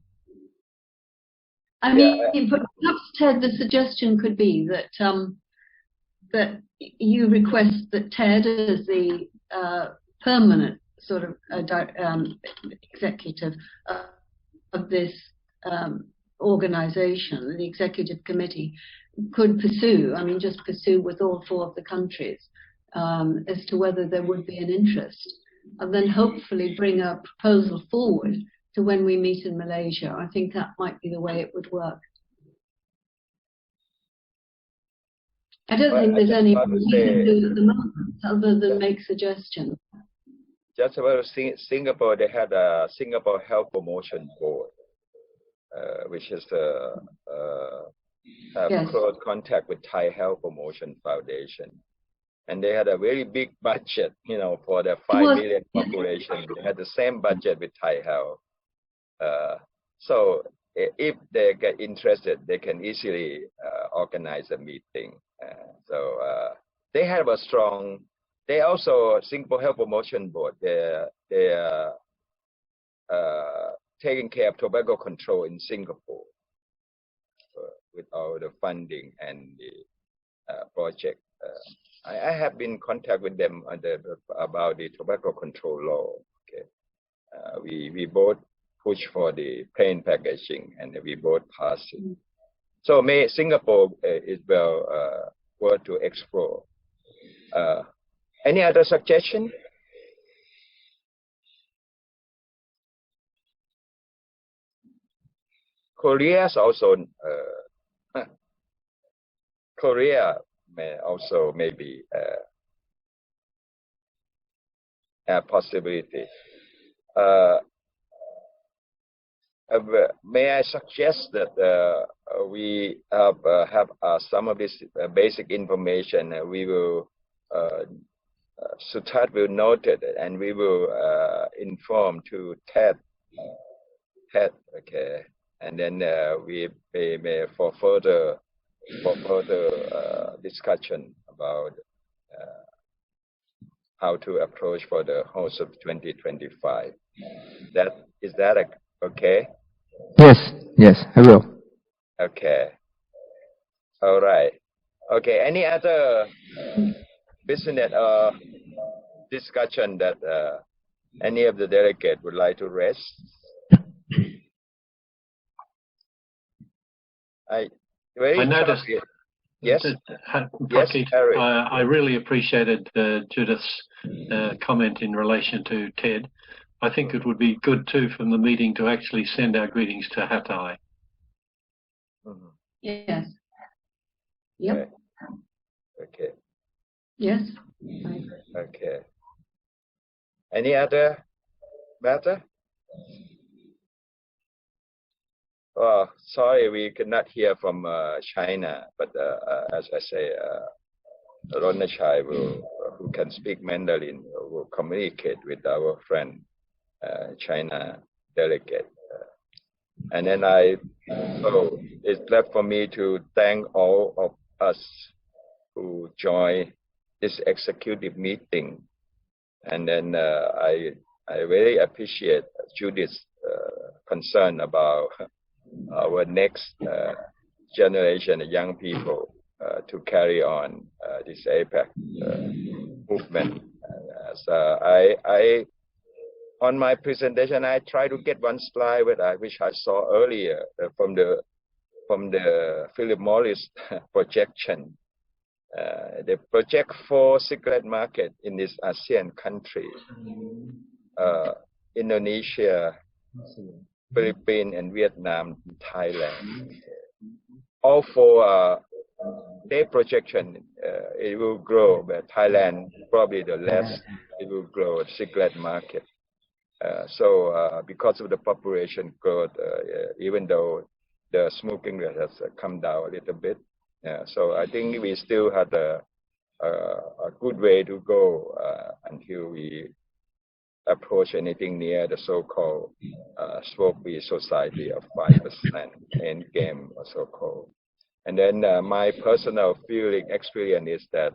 I mean, perhaps, Ted, the suggestion could be that that you request that Ted, as the permanent sort of executive of this organization, the executive committee, could pursue, I mean, just pursue with all four of the countries as to whether there would be an interest, and then hopefully bring a proposal forward to when we meet in Malaysia. I think that might be the way it would work. I don't think there's anything we can do at the moment other than make suggestions. Just about Singapore, they had a Singapore Health Promotion Board, which is have close contact with Thai Health Promotion Foundation, and they had a very big budget, you know, for the 5 million population. They had the same budget with Thai Health. So if they get interested, they can easily organize a meeting. So they have a strong. They also Singapore Health Promotion Board. They're taking care of tobacco control in Singapore with all the funding and the project. I have been in contact with them about the tobacco control law. Okay, we both push for the plain packaging, and we both pass it. So Singapore is well worth to explore. Any other suggestion? Korea is also Korea may also maybe a possibility. May I suggest that we have some of this basic information. We will Sutat will note it, and we will inform to Ted. Okay, and then we may for further discussion about how to approach for the host of 2025. Is that okay? Yes, I will. Okay. All right. Okay. Any other business discussion that any of the delegates would like to raise? I noticed. Yes. Yes, I really appreciated Judith's comment in relation to Ted. I think it would be good too from the meeting to actually send our greetings to Hatay. Yes. Yep. Okay. Yes. Okay. Any other matter? Oh, sorry, we could not hear from China, but as I say, Ronachai who can speak Mandarin, will communicate with our friend China delegate. And then so it's left for me to thank all of us who joined this executive meeting. And then I really appreciate Judith's concern about our next generation of young people to carry on this APAC movement. On my presentation, I try to get one slide which I saw earlier from the Philip Morris projection. They project 4 cigarette market in this ASEAN country: Indonesia, Philippines, and Vietnam, Thailand. All 4 their projection, it will grow, but Thailand probably the less it will grow cigarette market. So because of the population growth, even though the smoking rate has come down a little bit, so I think we still have a good way to go until we approach anything near the so-called smoke-free society of 5% end game, or so-called. And then my personal experience is that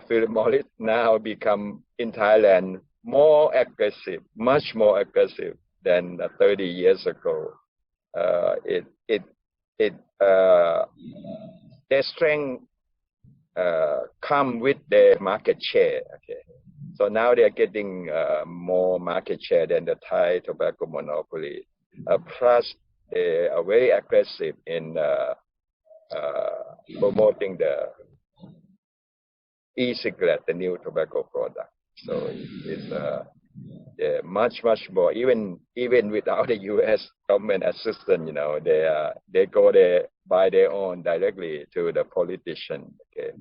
Philip Morris now become in Thailand more aggressive, much more aggressive than 30 years ago. Their strength come with their market share. Okay, so now they are getting more market share than the Thai tobacco monopoly. Plus, they are very aggressive in promoting the e-cigarette, the new tobacco product. So it's much more. Even without the U.S. government assistance, they go there by their own directly to the politician, okay,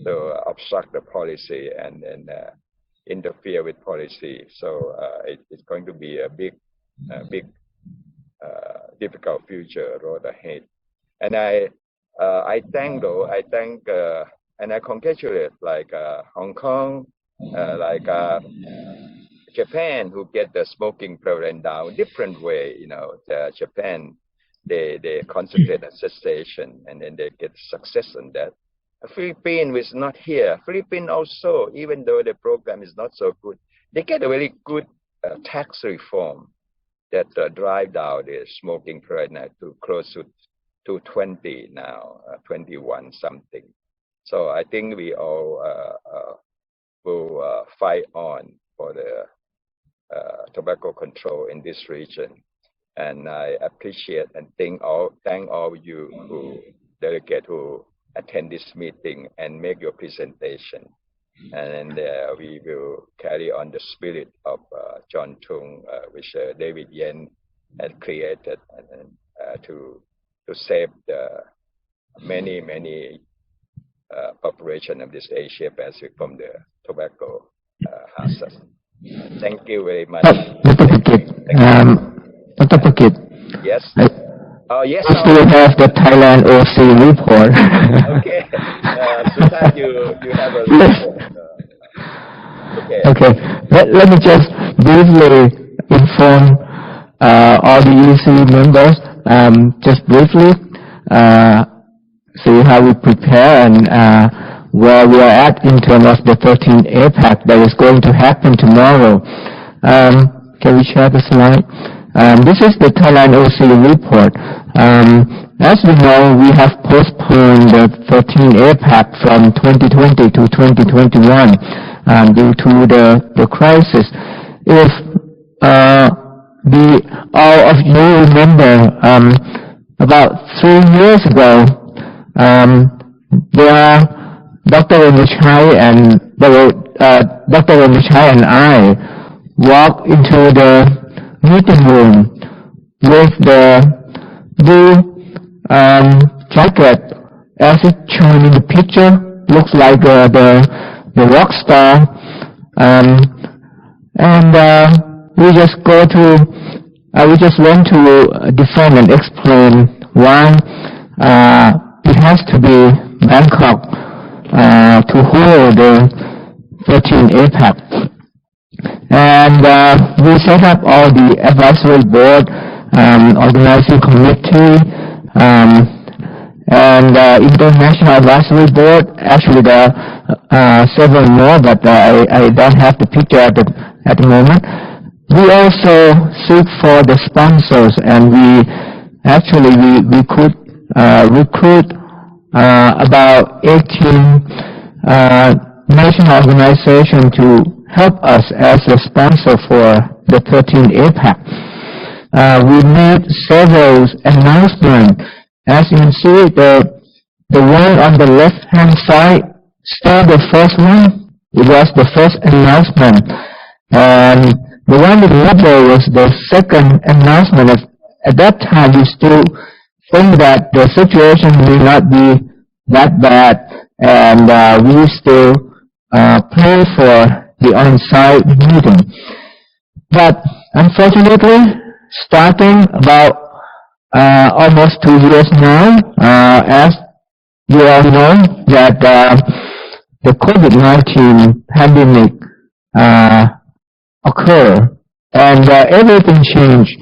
to obstruct the policy and interfere with policy. So it's going to be a big difficult future road ahead. And I thank and I congratulate Hong Kong, Japan, who get the smoking prevalence down different way. Japan they concentrate at cessation, and then they get success on that. Philippines is not here. Philippines also, even though the program is not so good, they get a very good tax reform that drive down the smoking right now to close to 20 now, 21 something. So I think we all will fight on for the tobacco control in this region. And I appreciate and thank all you who delegate who attend this meeting and make your presentation. And we will carry on the spirit of John Tung, which David Yen had created, and to save the many population of this Asia Pacific from the tobacco hazard. Thank you very much. Dr. Pakit. Yes. Yes. We still have the Thailand OC report. Okay. Sometimes you have a report. Okay. Let me just briefly inform all the EC members, just briefly, see how we prepare and where we are at in terms of the 13th APACT that is going to happen tomorrow. Can we share the slide? This is the Thailand OC report. As you know, we have postponed the 13th APACT from 2020 to 2021 due to the crisis. If all of you remember, about 3 years ago, Dr. Ramachai and I walked into the meeting room with the blue jacket, as it's shown in the picture, looks like the rock star, and we just went to defend and explain why it has to be Bangkok to hold the 13th APACT. And we set up all the advisory board, organizing committee, and international advisory board. Actually, there are several more, but I don't have the picture at the moment. We also seek for the sponsors, and we could recruit about 18 national organizations to help us as a sponsor for the 13th APACT. We made several announcements. As you can see, the one on the left-hand side, still the first one, it was the first announcement. And the one in the middle was the second announcement. At that time, we still think that the situation may not be that bad, and we still pray for the on-site meeting. But unfortunately, starting about almost 2 years now, as you all know, that the COVID-19 pandemic occurred, and everything changed.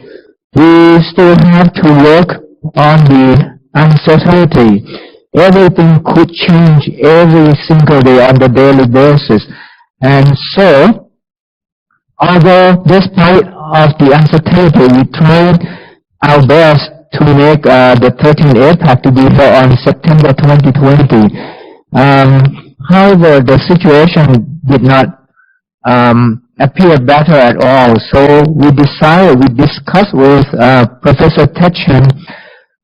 We still have to work on the uncertainty. Everything could change every single day on the daily basis. And so, although despite of the uncertainty, we tried our best to make the 13th APACT to be held on September 2020. However, the situation did not appear better at all. So we discussed with Professor Tetchen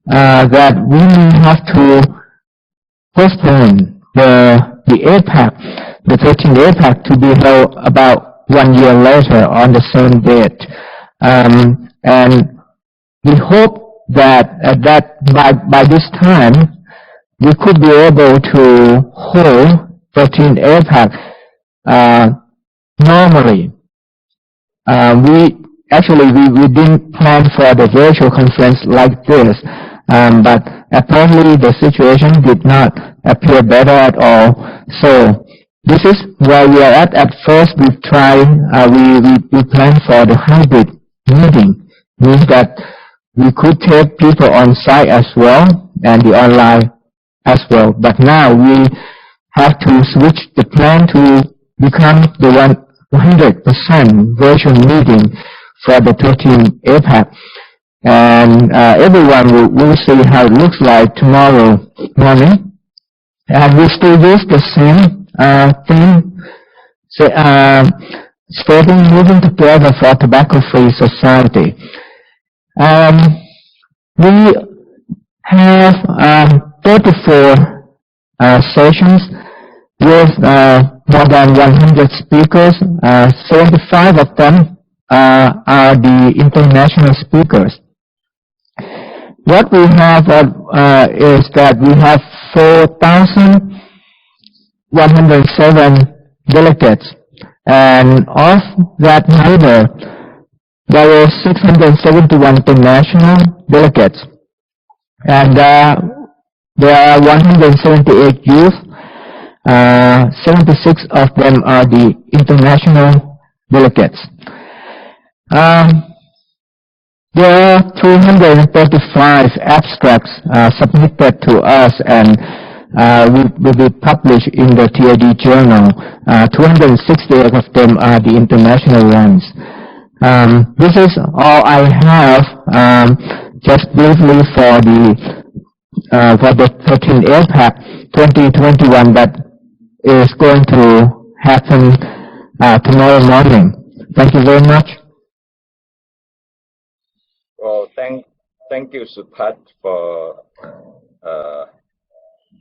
that we may have to postpone the APACT, the 13th APACT, to be held about 1 year later on the same date. And we hope that by this time we could be able to hold 13th APACT normally. We didn't plan for the virtual conference like this, but apparently the situation did not appear better at all. So this is where we are at. At first, we planned for the hybrid meeting, means that we could take people on site as well and the online as well. But now we have to switch the plan to become the 100% virtual meeting for the 13 APAC. And everyone will see how it looks like tomorrow morning. And we still use the same thing, spreading, moving together for a tobacco-free society. We have 34 sessions with more than 100 speakers. 75 of them are the international speakers. What we have is that we have 4,107 delegates, and of that number, there were 671 international delegates, and there are 178 youth. 76 of them are the international delegates. There are 335 abstracts submitted to us and will be published in the TAD journal. 268 of them are the international ones. This is all I have, just briefly for the 13 APAC 2021 that is going to happen tomorrow morning. Thank you very much. Well, thank you, Supat, for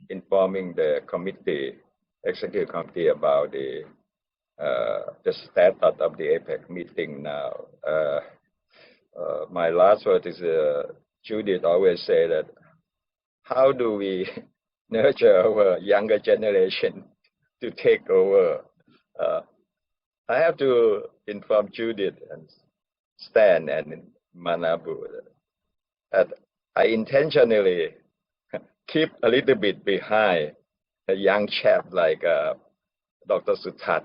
informing the executive committee about the status of the APEC meeting now. My last word is Judith always say that how do we nurture our younger generation to take over? I have to inform Judith and Stan and Manabu that I intentionally keep a little bit behind a young chap like Dr. Sutat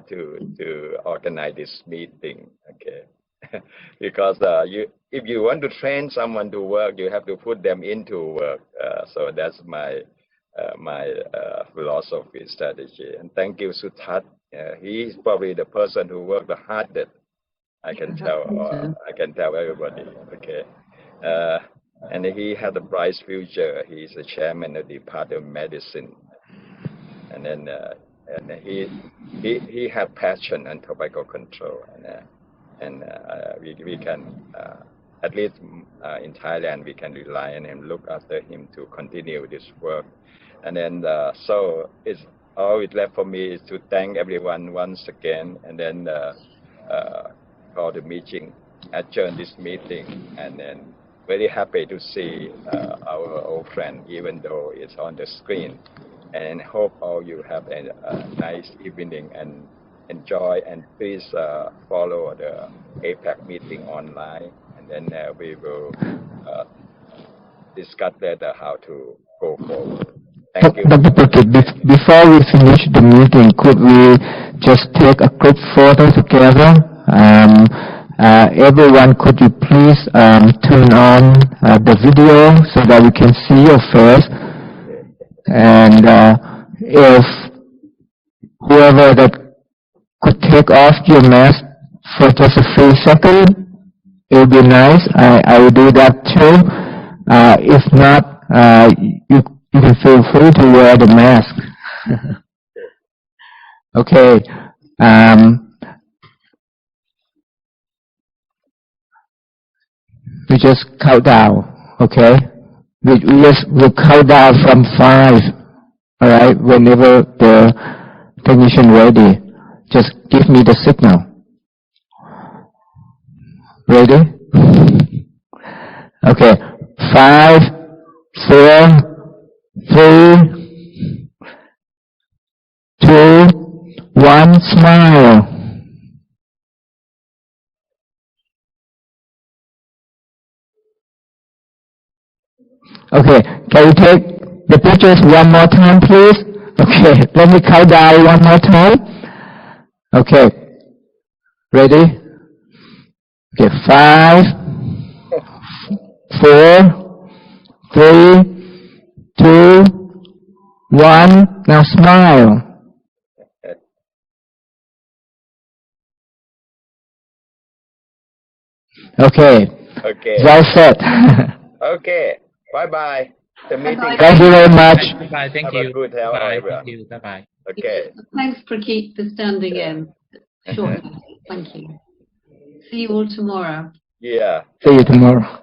to organize this meeting, okay? Because if you want to train someone to work, you have to put them into work. So that's my philosophy, strategy. And thank you, Sutat. He's probably the person who worked the hardest. I can tell everybody. Okay, and he had a bright future. He's the chairman of the Department of Medicine, and then he had passion and tobacco control, and we can at least in Thailand we can rely on him, look after him to continue this work, and then so it's all it left for me is to thank everyone once again, and then call the meeting, adjourn this meeting, and then very happy to see our old friend, even though it's on the screen, and hope all you have a nice evening and enjoy, and please follow the APAC meeting online, and then we will discuss later how to go forward. Thank you. Dr. Prakit, before we finish the meeting, could we just take a group photo together? Everyone, could you please turn on the video so that we can see your face? And if whoever that could take off your mask for just a few seconds, it would be nice. I will do that too. If not, you can feel free to wear the mask. Okay. We just count down, okay? We'll count down from 5, all right? Whenever the technician ready, just give me the signal. Ready? Okay, 5, 4, 3, 2, 1, smile. Okay, can you take the pictures one more time, please? Okay, let me count down one more time. Okay, ready? Okay, 5, 4, 3, 2, 1. Now smile. Okay. Okay. Well said. Okay. Bye-bye. The meeting. Thank you very much. Bye. Thank Have you. a good health, Bye. everyone. Thank you. Bye-bye. Okay. Thanks, Prakeet, for standing in. Short notice. Thank you. See you all tomorrow. Yeah. See you tomorrow.